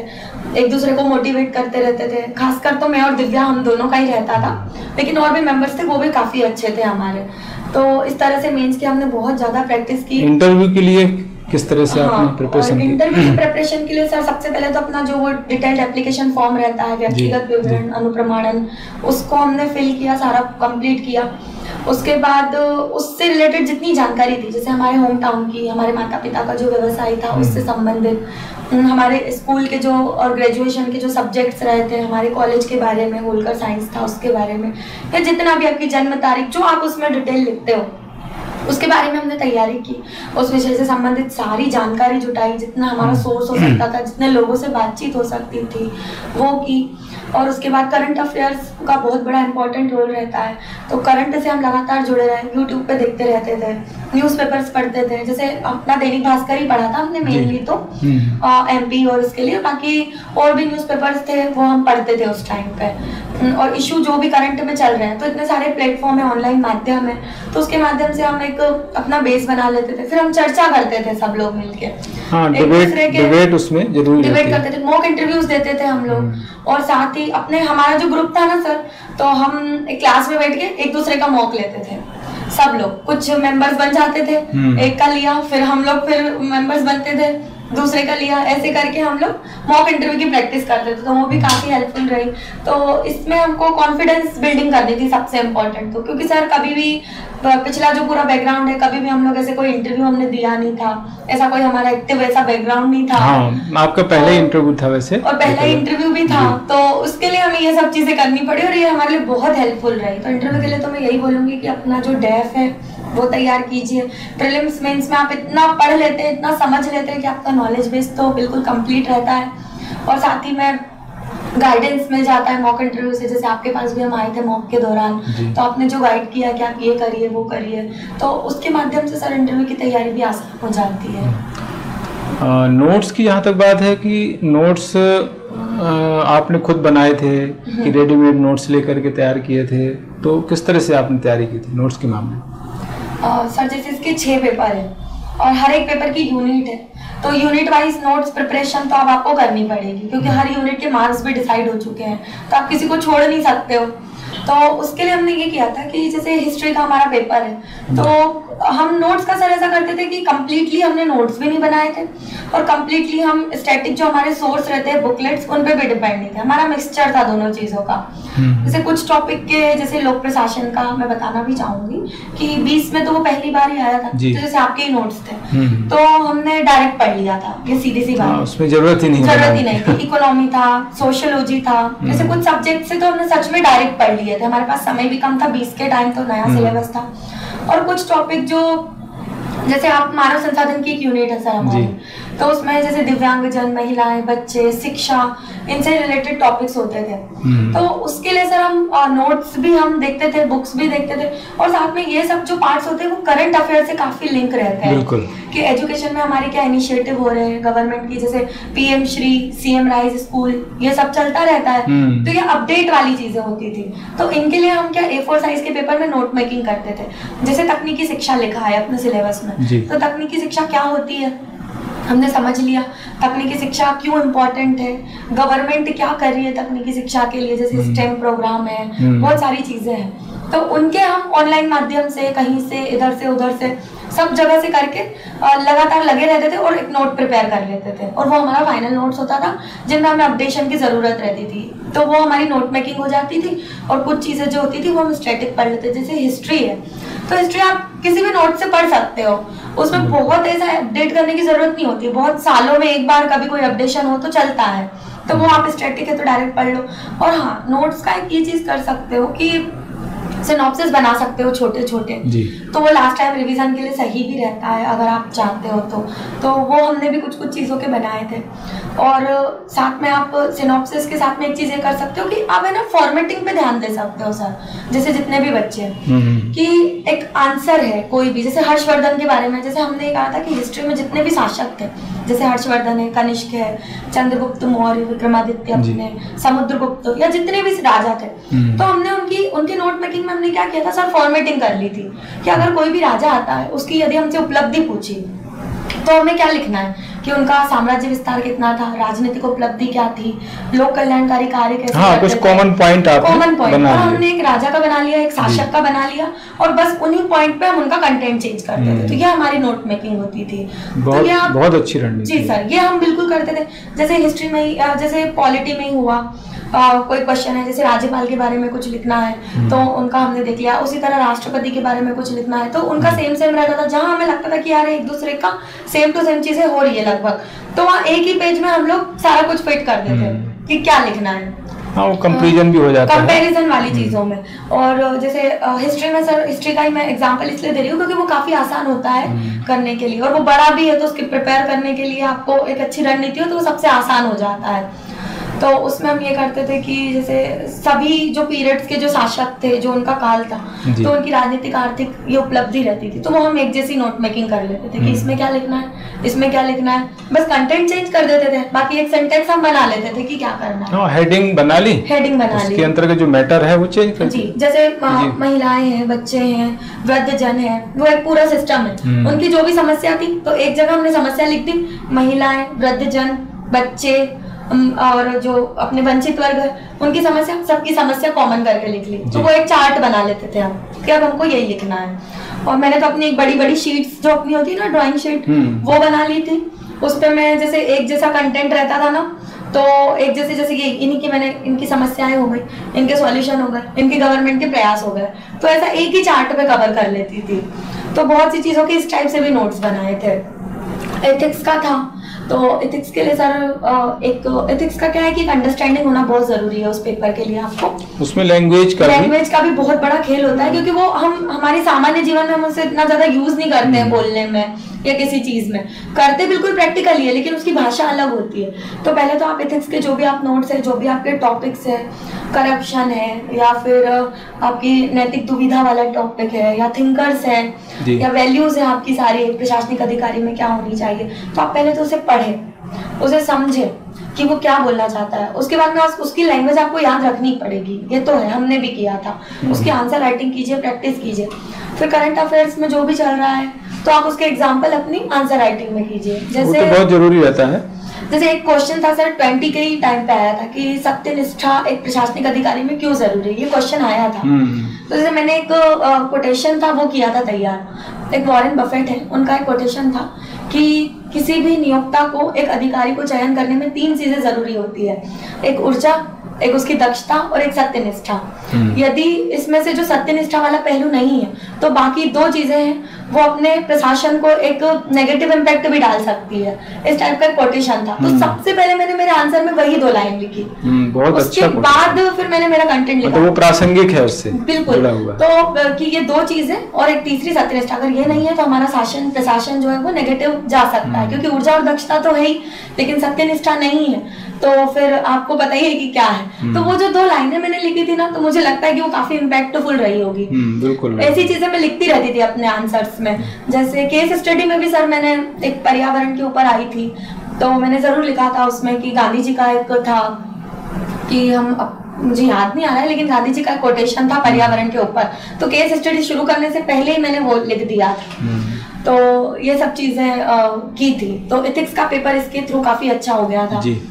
एक दूसरे को मोटिवेट करते रहते थे। खासकर तो मैं और दिव्या, हम दोनों का ही रहता था, लेकिन और भी मेंबर्स थे, वो भी काफी अच्छे थे हमारे। तो इस तरह से मेंस की हमने बहुत ज्यादा प्रैक्टिस की।
इंटरव्यू के लिए किस तरह से आपने प्रिपरेशन की?
इंटरव्यू की प्रिपरेशन के लिए सर सबसे पहले तो अपना जो वो डिटेल्ड एप्लीकेशन फॉर्म रहता है, व्यक्तिगत विवरण, अनुप्रमाणन, उसको हमने फिल किया, सारा कंप्लीट किया। उसके बाद उससे रिलेटेड जितनी जानकारी थी, जैसे हमारे होम टाउन की, हमारे माता पिता का जो व्यवसाय था उससे संबंधित, हमारे स्कूल के जो और ग्रेजुएशन के जो सब्जेक्ट्स रहे थे, हमारे कॉलेज के बारे में, होलकर साइंस था उसके बारे में, या जितना भी आपकी जन्म तारीख जो आप उसमें डिटेल लिखते हो उसके बारे में हमने तैयारी की, उस विषय से संबंधित सारी जानकारी जुटाई, जितना हमारा सोर्स हो सकता था, जितने लोगों से बातचीत हो सकती थी वो की। और उसके बाद करंट अफेयर्स का बहुत बड़ा इंपॉर्टेंट रोल रहता है, तो करंट से हम लगातार जुड़े रहे, यूट्यूब पे देखते रहते थे, न्यूज़पेपर्स पढ़ते थे, जैसे अपना दैनिक भास्कर ही पढ़ा था हमने मेनली तो MP और उसके लिए, बाकी और भी न्यूज़पेपर्स थे वो हम पढ़ते थे उस टाइम पे। और इशू जो भी करंट में चल रहे हैं, तो इतने सारे प्लेटफॉर्म है, ऑनलाइन माध्यम है, तो उसके माध्यम से हम एक अपना बेस बना लेते थे, फिर हम चर्चा करते थे सब लोग मिलके,
डिबेट उसमें जरूर
डिबेट करते थे, मॉक इंटरव्यूज देते थे हम लोग। और साथ ही अपने हमारा जो ग्रुप था ना सर, तो हम एक क्लास में बैठ के एक दूसरे का मॉक लेते थे सब लोग, कुछ मेंबर्स बन जाते थे, एक का लिया, फिर हम लोग फिर मेंबर्स बनते थे, दूसरे का लिया, ऐसे करके हम लोग मॉक इंटरव्यू की प्रैक्टिस करते थे, तो वो भी काफी हेल्पफुल रही। तो इसमें हमको कॉन्फिडेंस बिल्डिंग करनी थी सबसे इम्पोर्टेंट, तो क्योंकि सर कभी भी पिछला जो पूरा बैकग्राउंड है, कभी भी हम लोग ऐसे कोई इंटरव्यू हमने दिया नहीं था, ऐसा कोई हमारा एक्टिव ऐसा बैकग्राउंड नहीं था।
आपका पहला इंटरव्यू था वैसे,
और पहला इंटरव्यू भी था, तो उसके लिए हमें ये सब चीजें करनी पड़ी और ये हमारे लिए बहुत हेल्पफुल रही। तो इंटरव्यू के लिए तो मैं यही बोलूंगी कि अपना जो डेफ है वो तैयार कीजिए। प्रीलिम्स मेंस में आप इतना पढ़ लेते हैं, इतना समझ लेते हैं कि आपका नॉलेज बेस तो बिल्कुल कंप्लीट रहता है, और साथ ही में गाइडेंस मिल जाता है मॉक इंटरव्यू से। जैसे आपके पास भी हम आए थे मॉक के दौरान, तो आपने जो गाइड किया कि आप ये करिए वो करिए, तो उसके माध्यम से सर इंटरव्यू की तैयारी भी आसान हो जाती है।
नोट्स की जहाँ तक बात है कि नोट्स आपने खुद बनाए थे कि रेडीमेड नोट्स लेकर के तैयार किए थे, तो किस तरह से आपने तैयारी की थी नोट्स के मामले?
सर जैसे इसके 6 पेपर है और हर एक पेपर की यूनिट है, तो यूनिट वाइज नोट्स प्रिपरेशन तो अब आपको करनी पड़ेगी, क्योंकि हर यूनिट के मार्क्स भी डिसाइड हो चुके हैं, तो आप किसी को छोड़ नहीं सकते हो। तो उसके लिए हमने ये किया था कि जैसे हिस्ट्री का हमारा पेपर है, तो हम नोट्स का सर ऐसा करते थे कि कंप्लीटली हमने नोट्स भी नहीं बनाए थे और कंप्लीटली हम स्टैटिक जो हमारे सोर्स रहते हैं बुकलेट्स, उन पे भी डिपेंड नहीं थे, हमारा मिक्सचर था दोनों चीजों का। जैसे कुछ टॉपिक के, जैसे लोक प्रशासन का मैं बताना भी चाहूंगी कि 20 में तो वो पहली बार ही आया था, तो जैसे आपके ही नोट्स थे, तो हमने डायरेक्ट पढ़ लिया था, ये सीधी सी बात,
उसमें जरूरत ही नहीं
थी। इकोनॉमी था, सोशियोलॉजी था, ऐसे कुछ सब्जेक्ट से तो हमने सच में डायरेक्ट पढ़ लिए थे, हमारे पास समय भी कम था, 20 के टाइम तो नया सिलेबस था। और कुछ टॉपिक जो, जैसे आप मानव संसाधन की एक यूनिट है सर हमारी, तो उसमें जैसे दिव्यांगजन, महिलाएं, बच्चे, शिक्षा, इनसे रिलेटेड टॉपिक्स होते थे, तो उसके लिए सर हम नोट्स भी हम देखते थे, बुक्स भी देखते थे, और साथ में ये सब जो पार्ट्स होते हैं वो करंट अफेयर से काफी लिंक रहते हैं कि एजुकेशन में हमारे क्या इनिशिएटिव हो रहे हैं गवर्नमेंट की, जैसे PM Shri, CM rise school, ये सब चलता रहता है, तो ये अपडेट वाली चीजें होती थी। तो इनके लिए हम क्या A4 साइज के पेपर में नोट मेकिंग करते थे। जैसे तकनीकी शिक्षा लिखा है अपने सिलेबस में, तो तकनीकी शिक्षा क्या होती है हमने समझ लिया, तकनीकी शिक्षा क्यों इम्पोर्टेंट है, गवर्नमेंट क्या कर रही है तकनीकी शिक्षा के लिए, जैसे स्टेम प्रोग्राम है, बहुत सारी चीजें हैं, तो उनके हम ऑनलाइन माध्यम से, कहीं से, इधर से उधर से, सब जगह से करके लगातार लगे रहते थे और एक नोट प्रिपेयर कर लेते थे, और वो हमारा फाइनल नोट्स होता था जिनमें हमें अपडेशन की जरूरत रहती थी, तो वो हमारी नोट मेकिंग हो जाती थी। और कुछ चीजें जो होती थी वो हम स्टैटिक पढ़ लेते, जैसे हिस्ट्री है, तो हिस्ट्री आप किसी भी नोट से पढ़ सकते हो, उसमें बहुत ऐसा अपडेट करने की जरूरत नहीं होती, बहुत सालों में एक बार कभी कोई अपडेशन हो तो चलता है, तो वो आप स्टैटिक है तो डायरेक्ट पढ़ लो। और हाँ, नोट्स का एक ये चीज कर सकते हो कि सिनॉप्सिस बना सकते हो छोटे छोटे, तो वो लास्ट टाइम रिवीजन के लिए सही भी रहता है अगर आप चाहते हो तो वो हमने भी कुछ कुछ चीज़ों के बनाए थे। और साथ में आप सिनॉप्सिस के साथ में एक चीज़ ये कर सकते हो कि आप है ना फॉर्मेटिंग पे ध्यान दे सकते हो सर, जैसे जितने भी बच्चे हैं कि एक आंसर है कोई भी, जैसे हर्षवर्धन के बारे में, जैसे हमने कहा था कि हिस्ट्री में जितने भी शासक थे, जैसे हर्षवर्धन है, कनिष्क है, चंद्रगुप्त मौर्य, विक्रमादित्य, अपने समुद्रगुप्त, या जितने भी राजा थे, तो हमने उनकी नोट मेकिंग में हमने क्या किया था सर, फॉर्मेटिंग कर ली थी कि अगर कोई भी राजा आता है, उसकी यदि हमसे उपलब्धि पूछी तो हमें क्या लिखना है कि उनका साम्राज्य विस्तार कितना था, राजनीतिक उपलब्धि क्या थी, लोक कल्याणकारी कार्य कैसे करते थे,
कॉमन पॉइंट
हमने एक राजा का बना लिया, एक शासक का बना लिया, और बस उन्हीं पॉइंट पे हम उनका कंटेंट चेंज करते थे, तो ये हमारी नोट मेकिंग होती थी।
तो ये बहुत अच्छी रणनीति।
जी सर, ये हम बिल्कुल करते थे। जैसे हिस्ट्री में ही, जैसे पॉलिटी में ही हुआ, कोई क्वेश्चन है, जैसे राज्यपाल के बारे में कुछ लिखना है तो उनका हमने देख लिया, उसी तरह राष्ट्रपति के बारे में कुछ लिखना है तो उनका सेम रहता था, जहां हमें लगता था कि यार एक दूसरे का सेम टू सेम चीजें हो रही है लगभग, तो वहाँ एक ही पेज में हम लोग सारा कुछ फिट कर देते कि क्या लिखना है।
हाँ, वो कंपैरिजन भी हो जाता है,
कंपैरिजन वाली चीजों में। और जैसे हिस्ट्री में सर, हिस्ट्री का ही मैं एग्जांपल इसलिए दे रही हूँ क्योंकि वो काफी आसान होता है करने के लिए, और वो बड़ा भी है, तो उसके प्रिपेयर करने के लिए आपको एक अच्छी रणनीति हो तो वो सबसे आसान हो जाता है। तो उसमें हम ये करते थे कि जैसे सभी जो पीरियड्स के जो शासक थे, जो उनका काल था, तो उनकी राजनीतिक आर्थिक ये उपलब्धि रहती थी, तो वो हम एक जैसी नोट मेकिंग कर लेते थे कि इसमें क्या लिखना है, इसमें क्या लिखना है, बस कंटेंट चेंज कर देते थे, बाकी एक सेंटेंस हम बना लेते थे कि क्या करना है।
हेडिंग बना ली,
हेडिंग बना ली,
उसके अंतर्गत जो मैटर है वो चेंज कर
जी। जैसे महिलाएं हैं, बच्चे हैं, वृद्धजन है, वो एक पूरा सिस्टम है, उनकी जो भी समस्या थी तो एक जगह हमने समस्या लिख दी, महिलाएं, वृद्धजन, बच्चे और जो अपने वंचित वर्ग है उनकी समस्या, सबकी समस्या कॉमन करके लिख ली, तो वो एक चार्ट बना लेते थे हम कि अब हमको यही लिखना है। और मैंने तो अपनी एक बड़ी बड़ी शीट्स जो अपनी होती है ना, ड्राइंग शीट, वो बना ली थी। उस पर मैं जैसे एक जैसा कंटेंट रहता था ना, तो एक जैसे ये इन्हीं की, मैंने इनकी समस्याएं हो गई, इनके सॉल्यूशन हो गए, इनके गवर्नमेंट के प्रयास हो गए, तो ऐसा एक ही चार्ट पे कवर कर लेती थी। तो बहुत सी चीजों के इस टाइप से भी नोट्स बनाए थे। एथिक्स का था, तो एथिक्स के लिए सर एक एथिक्स का क्या है कि एक अंडरस्टैंडिंग होना बहुत जरूरी है उस पेपर के लिए आपको।
उसमें लैंग्वेज का
भी बहुत बड़ा खेल होता है, क्योंकि वो हम हमारे सामान्य जीवन में हम उसे इतना ज्यादा यूज नहीं करते हैं बोलने में या किसी चीज में, करते बिल्कुल प्रैक्टिकली है, लेकिन उसकी भाषा अलग होती है। तो पहले तो आप एथिक्स के जो भी आप नोट्स है, जो भी आपके टॉपिक्स है, करप्शन है या फिर आपकी नैतिक दुविधा वाला टॉपिक है, या थिंकर्स है, या वैल्यूज है आपकी सारी प्रशासनिक अधिकारी में क्या होनी चाहिए, तो आप पहले तो उसे पढ़े, उसे समझे कि वो क्या बोलना चाहता है। उसके बाद में उसकी लैंग्वेज आपको याद रखनी पड़ेगी, ये तो है, हमने भी किया था। उसकी आंसर राइटिंग कीजिए, प्रैक्टिस कीजिए। फिर करंट अफेयर्स में जो भी चल रहा है तो आप उसके एग्जाम्पल अपनी आंसर राइटिंग में कीजिए। जैसे
तो बहुत जरूरी रहता है।
जैसे एक क्वेश्चन था सर 20 के ही टाइम पे आया था कि सत्यनिष्ठा एक प्रशासनिक अधिकारी में क्यों जरूरी है, ये क्वेश्चन आया था। तो जैसे मैंने एक कोटेशन था वो किया था तैयार। एक वॉरेन बफेट है, उनका एक कोटेशन था कि किसी भी नियोक्ता को एक अधिकारी को चयन करने में 3 चीजें जरूरी होती है, एक ऊर्जा, एक उसकी दक्षता और एक सत्यनिष्ठा। यदि इसमें से जो सत्यनिष्ठा वाला पहलू नहीं है तो बाकी 2 चीजें हैं वो अपने प्रशासन को एक नेगेटिव इम्पैक्ट भी डाल सकती है। इस टाइप का कोटेशन था। तो सबसे पहले मैंने मेरे आंसर में वही 2 लाइन लिखी।
बहुत
उसके
अच्छा
बाद फिर मैंने मेरा कंटेंट लिखा,
तो वो प्रासंगिक है उससे
बिल्कुल। तो कि ये 2 चीजें और एक तीसरी सत्यनिष्ठा, अगर ये नहीं है तो हमारा शासन प्रशासन जो है वो नेगेटिव जा सकता है, क्योंकि ऊर्जा और दक्षता तो है ही लेकिन सत्यनिष्ठा नहीं है, तो फिर आपको पता ही है कि क्या है। तो वो जो 2 लाइनें मैंने लिखी थी ना, तो मुझे लगता है कि वो काफी इम्पैक्टफुल रही होगी।
बिल्कुल
ऐसी चीजें मैं लिखती रहती थी अपने आंसर्स में। जैसे केस स्टडी में भी सर मैंने एक पर्यावरण के ऊपर आई थी, तो मैंने जरूर लिखा था उसमें कि गांधी जी का एक था कि मुझे याद नहीं आ रहा है, लेकिन गांधी जी का कोटेशन था पर्यावरण के ऊपर। तो केस स्टडी शुरू करने से पहले ही मैंने वो लिख दिया था। तो ये सब चीजें की थी। तो एथिक्स का पेपर इसके थ्रू काफी अच्छा हो गया था जी।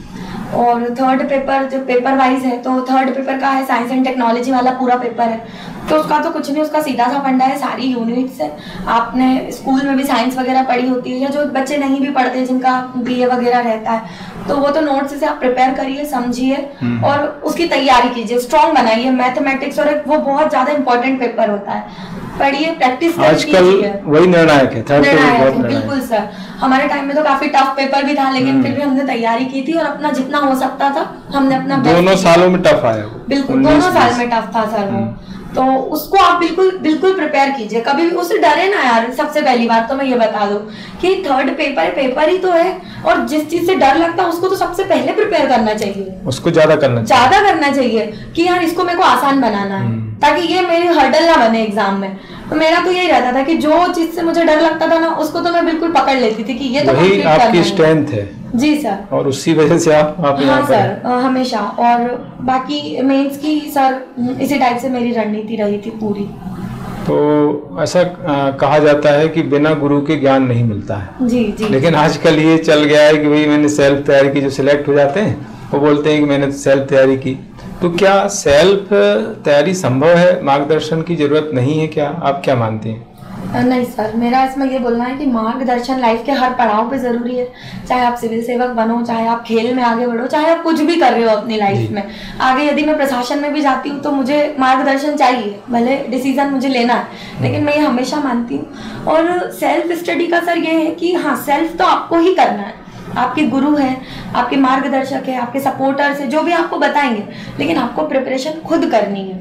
और थर्ड पेपर जो पेपर वाइज है, तो थर्ड पेपर का है साइंस एंड टेक्नोलॉजी वाला पूरा पेपर है। तो उसका तो कुछ नहीं, उसका सीधा सा फंडा है, सारी यूनिट्स है। आपने स्कूल में भी साइंस वगैरह पढ़ी होती है, या जो बच्चे नहीं भी पढ़ते जिनका बीए वगैरह रहता है, तो वो तो नोट्स से आप प्रिपेयर करिए, समझिए और उसकी तैयारी कीजिए, स्ट्रॉन्ग बनाइए। मैथमेटिक्स और वो बहुत ज्यादा इंपॉर्टेंट पेपर होता है, पढ़िए, प्रैक्टिस
कीजिए। वही निर्णायक है।
बिल्कुल सर, हमारे टाइम में तो काफी टफ पेपर भी था, लेकिन फिर भी हमने तैयारी की थी और अपना जितना हो सकता था हमने अपना
दोनों सालों में टफ आया।
बिल्कुल, दोनों साल में टफ था सर वो। तो उसको आप बिल्कुल प्रिपेयर कीजिए, कभी भी उससे डरे ना यार। सबसे पहली बात तो मैं ये बता दूं कि थर्ड पेपर ही तो है, और जिस चीज से डर लगता है उसको तो सबसे पहले प्रिपेयर करना चाहिए,
उसको ज्यादा करना
चाहिए कि यार इसको मेरे को आसान बनाना है, ताकि ये मेरी हर्डल ना बने एग्जाम में। तो मेरा तो यही रहता था कि जो चीज से मुझे डर लगता था ना, उसको तो मैं बिल्कुल पकड़ लेती थी कि ये तो
वही आपकी स्ट्रेंथ है।
जी सर,
और उसी वजह से आप
हाँ सर, हमेशा। और बाकी मेंस की सर इसी टाइप से मेरी रणनीति रही थी पूरी।
तो ऐसा कहा जाता है कि बिना गुरु के ज्ञान नहीं मिलता है।
जी जी।
लेकिन आजकल ये चल गया है कि भाई मैंने सेल्फ तैयारी की, जो सिलेक्ट हो जाते हैं वो बोलते हैं कि मैंने सेल्फ तैयारी की। तो क्या सेल्फ तैयारी संभव है, मार्गदर्शन की जरूरत नहीं है क्या, आप क्या मानते हैं?
नहीं सर, मेरा इसमें ये बोलना है कि मार्गदर्शन लाइफ के हर पड़ाव पे जरूरी है। चाहे आप सिविल सेवक बनो, चाहे आप खेल में आगे बढ़ो, चाहे आप कुछ भी कर रहे हो अपनी लाइफ में आगे। यदि मैं प्रशासन में भी जाती हूँ तो मुझे मार्गदर्शन चाहिए, भले डिसीजन मुझे लेना है, लेकिन मैं ये हमेशा मानती हूँ। और सेल्फ स्टडी का सर ये है कि हाँ, सेल्फ तो आपको ही करना है, आपके गुरु हैं, आपके मार्गदर्शक है, आपके सपोर्टर्स है, जो भी आपको बताएंगे, लेकिन आपको प्रिपरेशन खुद करनी है।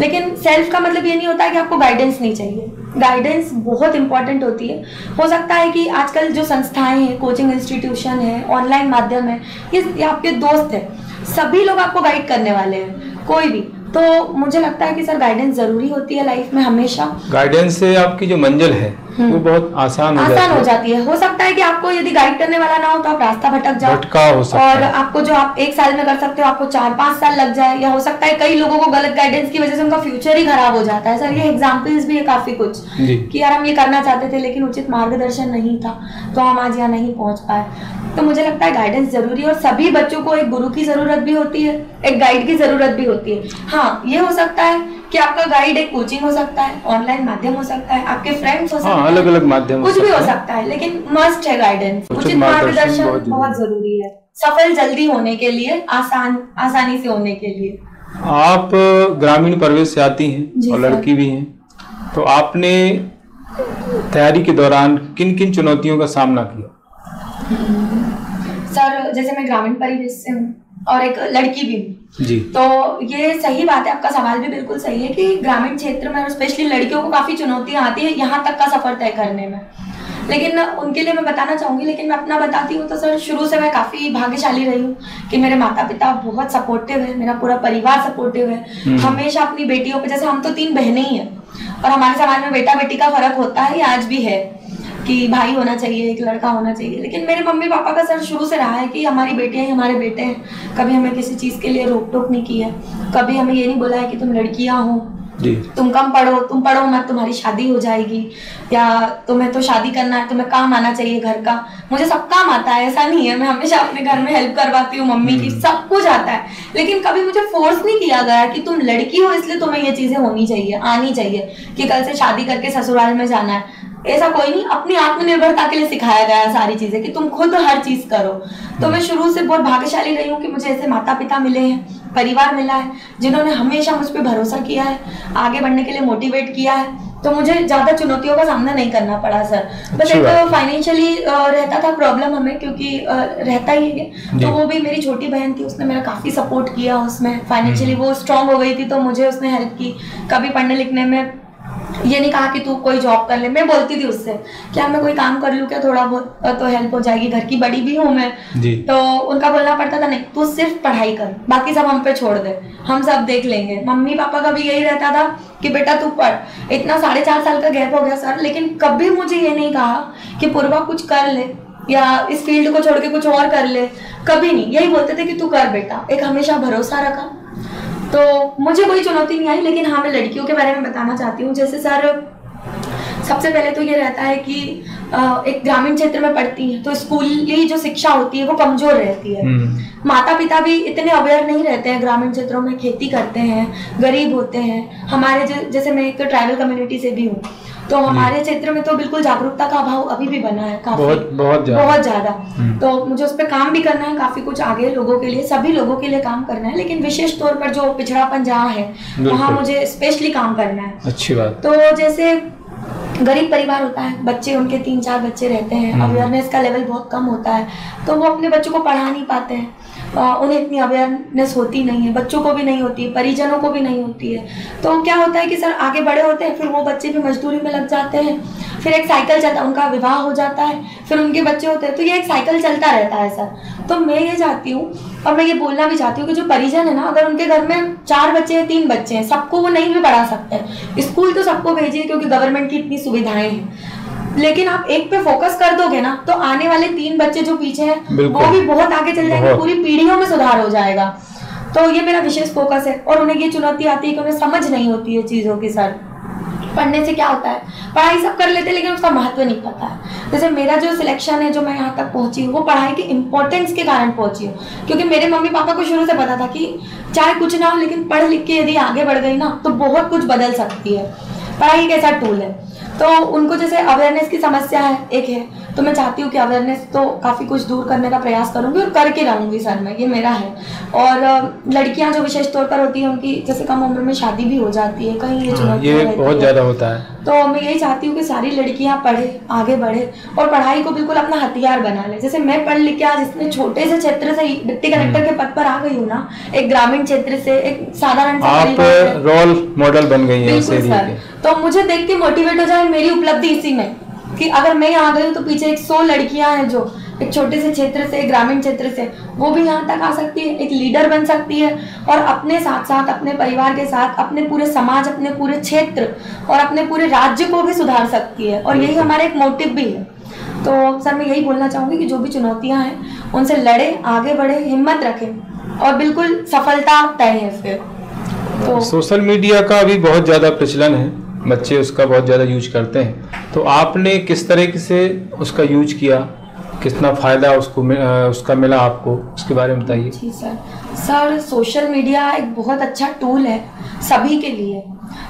लेकिन सेल्फ का मतलब ये नहीं होता है कि आपको गाइडेंस नहीं चाहिए। गाइडेंस बहुत इंपॉर्टेंट होती है। हो सकता है कि आजकल जो संस्थाएं हैं, कोचिंग इंस्टीट्यूशन है, ऑनलाइन माध्यम है, ये आपके दोस्त है, सभी लोग आपको गाइड करने वाले हैं, कोई भी। तो मुझे लगता है कि सर गाइडेंस जरूरी होती है लाइफ में हमेशा।
गाइडेंस से आपकी जो मंजिल है वो बहुत आसान हो जाती है।
हो सकता है कि आपको यदि गाइड करने वाला ना हो तो आप रास्ता भटक जाओ,
भटका हो सकता
और आपको जो आप 1 साल में कर सकते हो आपको 4-5 साल लग जाए, या हो सकता है कई लोगों को गलत गाइडेंस की वजह से उनका फ्यूचर ही खराब हो जाता है। सर ये एग्जाम्पल्स भी है काफी कुछ कि यार हम ये करना चाहते थे लेकिन उचित मार्गदर्शन नहीं था तो हम आज यहाँ नहीं पहुंच पाए। तो मुझे लगता है गाइडेंस जरूरी है, और सभी बच्चों को एक गुरु की जरूरत भी होती है, एक गाइड की जरूरत भी होती है। हाँ, ये हो सकता है कि आपका गाइड एक कोचिंग हो सकता है, ऑनलाइन माध्यम हो सकता है, आपके फ्रेंड्स हो सकते हैं,
अलग अलग माध्यम
कुछ भी हो सकता है, लेकिन मस्ट है गाइडेंस। उचित मार्गदर्शन बहुत जरूरी है सफल जल्दी होने के लिए, आसानी से होने के लिए।
आप ग्रामीण परिवेश से आती हैं और लड़की भी हैं, तो आपने तैयारी के दौरान किन किन चुनौतियों का सामना किया?
सर जैसे मैं ग्रामीण परिवेश से हूँ और एक लड़की भी हूँ
जी,
तो ये सही बात है, आपका सवाल भी बिल्कुल सही है कि ग्रामीण क्षेत्र में और स्पेशली लड़कियों को काफी चुनौतियां आती है यहाँ तक का सफर तय करने में। लेकिन उनके लिए मैं बताना चाहूंगी, लेकिन मैं अपना बताती हूँ तो सर शुरू से मैं काफी भाग्यशाली रही हूँ कि मेरे माता पिता बहुत सपोर्टिव है, मेरा पूरा परिवार सपोर्टिव है। हमेशा अपनी बेटियों पे, जैसे हम तो 3 बहनें ही हैं और हमारे समाज में बेटा बेटी का फर्क होता है, ये आज भी है कि भाई होना चाहिए, एक लड़का होना चाहिए। लेकिन मेरे मम्मी पापा का सर शुरू से रहा है कि हमारी बेटियां ही हमारे बेटे हैं, कभी हमें किसी चीज के लिए रोक टोक नहीं की है, कभी हमें ये नहीं बोला है कि तुम लड़कियां हो, तुम कम पढ़ो, तुम पढ़ो मत, तुम्हारी शादी हो जाएगी, या तुम्हें तो शादी करना है, तुम्हें काम आना चाहिए घर का। मुझे सब काम आता है, ऐसा नहीं है, मैं हमेशा अपने घर में हेल्प करवाती हूँ मम्मी की, सब कुछ आता है। लेकिन कभी मुझे फोर्स नहीं किया गया कि तुम लड़की हो इसलिए तुम्हें ये चीजें होनी चाहिए, आनी चाहिए, कि कल से शादी करके ससुराल में जाना है, ऐसा कोई नहीं। अपनी आत्मनिर्भरता के लिए सिखाया गया है सारी चीजें कि तुम खुद हर चीज करो। तो मैं शुरू से बहुत भाग्यशाली रही हूँ कि मुझे ऐसे माता पिता मिले हैं, परिवार मिला है जिन्होंने हमेशा मुझ पर भरोसा किया है, आगे बढ़ने के लिए मोटिवेट किया है। तो मुझे ज्यादा चुनौतियों का सामना नहीं करना पड़ा सर। बस एक फाइनेंशियली रहता था प्रॉब्लम हमें, क्योंकि रहता ही है, तो वो भी मेरी छोटी बहन थी, उसने मेरा काफी सपोर्ट किया उसमें, फाइनेंशियली वो स्ट्रांग हो गई थी तो मुझे उसने हेल्प की। कभी पढ़ने लिखने में ये नहीं कहा कि तू कोई जॉब कर ले, मैं बोलती थी उससे क्या मैं कोई काम कर लूँ क्या, थोड़ा बहुत तो हेल्प हो जाएगी, घर की बड़ी भी हूँ मैं जी। तो उनका बोलना पड़ता था नहीं तू सिर्फ पढ़ाई कर, बाकी सब हम पे छोड़ दे, हम सब देख लेंगे। मम्मी पापा का भी यही रहता था कि बेटा तू पढ़। इतना 4.5 साल का गैप हो गया सर, लेकिन कभी मुझे ये नहीं कहा कि पूर्वा कुछ कर ले या इस फील्ड को छोड़ के कुछ और कर ले, कभी नहीं। यही बोलते थे कि तू कर बेटा, एक हमेशा भरोसा रखा। तो मुझे कोई चुनौती नहीं आई। लेकिन हाँ, मैं लड़कियों के बारे में बताना चाहती हूँ। जैसे सर सबसे पहले तो ये रहता है कि एक ग्रामीण क्षेत्र में पढ़ती है तो स्कूली जो शिक्षा होती है वो कमजोर रहती है। माता पिता भी इतने अवेयर नहीं रहते हैं, ग्रामीण क्षेत्रों में खेती करते हैं, गरीब होते हैं। हमारे जैसे मैं एक ट्राइबल कम्युनिटी से भी हूँ, तो हमारे क्षेत्र में तो बिल्कुल जागरूकता का अभाव अभी भी बना है, काफी बहुत ज्यादा। तो मुझे उस पर काम भी करना है, काफी कुछ आगे लोगों के लिए, सभी लोगों के लिए काम करना है, लेकिन विशेष तौर पर जो पिछड़ापन जहाँ है वहाँ मुझे स्पेशली काम करना है।
अच्छी बात।
तो जैसे गरीब परिवार होता है, बच्चे उनके 3-4 बच्चे रहते हैं, अवेयरनेस का लेवल बहुत कम होता है, तो वो अपने बच्चों को पढ़ा नहीं पाते हैं, उन्हें इतनी अवेयरनेस होती नहीं है, बच्चों को भी नहीं होती है, परिजनों को भी नहीं होती है। तो क्या होता है कि सर आगे बड़े होते हैं, फिर वो बच्चे भी मजदूरी में लग जाते हैं, फिर एक साइकिल चलता है, उनका विवाह हो जाता है, फिर उनके बच्चे होते हैं, तो ये एक साइकिल चलता रहता है सर। तो मैं ये चाहती हूँ और मैं ये बोलना भी चाहती हूँ कि जो परिजन है ना, अगर उनके घर में 4 बच्चे हैं, 3 बच्चे हैं, सबको वो नहीं भी पढ़ा सकते, स्कूल तो सबको भेजिए क्योंकि गवर्नमेंट की इतनी सुविधाएं हैं, लेकिन आप एक पे फोकस कर दोगे ना तो आने वाले 3 बच्चे जो पीछे हैं वो भी बहुत आगे चल जाएंगे, पूरी पीढ़ियों में सुधार हो जाएगा। तो ये मेरा विशेष फोकस है। और उन्हें ये चुनौती आती है कि उन्हें समझ नहीं होती है चीजों की। सर पढ़ने से क्या होता है, पढ़ाई सब कर लेते हैं लेकिन उसका महत्व नहीं पता है। जैसे मेरा जो सिलेक्शन है, जो मैं यहाँ तक पहुंची हूँ, वो पढ़ाई के इंपॉर्टेंस के कारण पहुंची हूँ, क्योंकि मेरे मम्मी पापा को शुरू से पता था कि चाहे कुछ ना हो लेकिन पढ़ लिख के यदि आगे बढ़ गई ना तो बहुत कुछ बदल सकती है। पढ़ाई एक ऐसा टूल है। तो उनको जैसे अवेयरनेस की समस्या है, एक है, तो मैं चाहती हूँ कि अवेयरनेस तो काफ़ी कुछ दूर करने का प्रयास करूँगी और करके रहूँगी सर मैं, ये मेरा है। और लड़कियां जो विशेष तौर पर होती हैं उनकी जैसे कम उम्र में शादी भी हो जाती है, कहीं ये चुनौतियां
ये
रहती
बहुत
है।
ज्यादा होता है।
तो मैं यही चाहती हूँ कि सारी लड़कियां पढ़े, आगे बढ़े और पढ़ाई को बिल्कुल अपना हथियार बना ले। जैसे मैं पढ़ लिख के आज इतने छोटे से क्षेत्र से डिप्टी कलेक्टर के पद पर आ गई हूँ ना, एक ग्रामीण क्षेत्र से, एक साधारण सा
आप
परिवार से।
रोल मॉडल बन गई हैं इस
बिल्कुल
एरिया
सर,
के।
तो मुझे देख के मोटिवेट हो जाए मेरी उपलब्धि इसी में कि अगर मैं यहाँ गई हूँ तो पीछे 100 लड़कियां हैं जो एक छोटे से क्षेत्र से, ग्रामीण क्षेत्र से, वो भी यहाँ तक आ सकती है, एक लीडर बन सकती है और अपने साथ साथ अपने परिवार के साथ अपने पूरे समाज, अपने पूरे क्षेत्र और अपने पूरे राज्य को भी सुधार सकती है। और यही हमारा एक मोटिव भी है। तो सर मैं यही बोलना चाहूंगी कि जो भी चुनौतियां हैं उनसे लड़े, आगे बढ़े, हिम्मत रखें और बिल्कुल सफलता तय है फिर। तो
सोशल मीडिया का अभी बहुत ज़्यादा प्रचलन है, बच्चे उसका बहुत ज़्यादा यूज करते हैं, तो आपने किस तरीके से उसका यूज किया, कितना फ़ायदा उसका मिला आपको, उसके बारे में बताइए।
जी सर, सोशल मीडिया एक बहुत अच्छा टूल है सभी के लिए,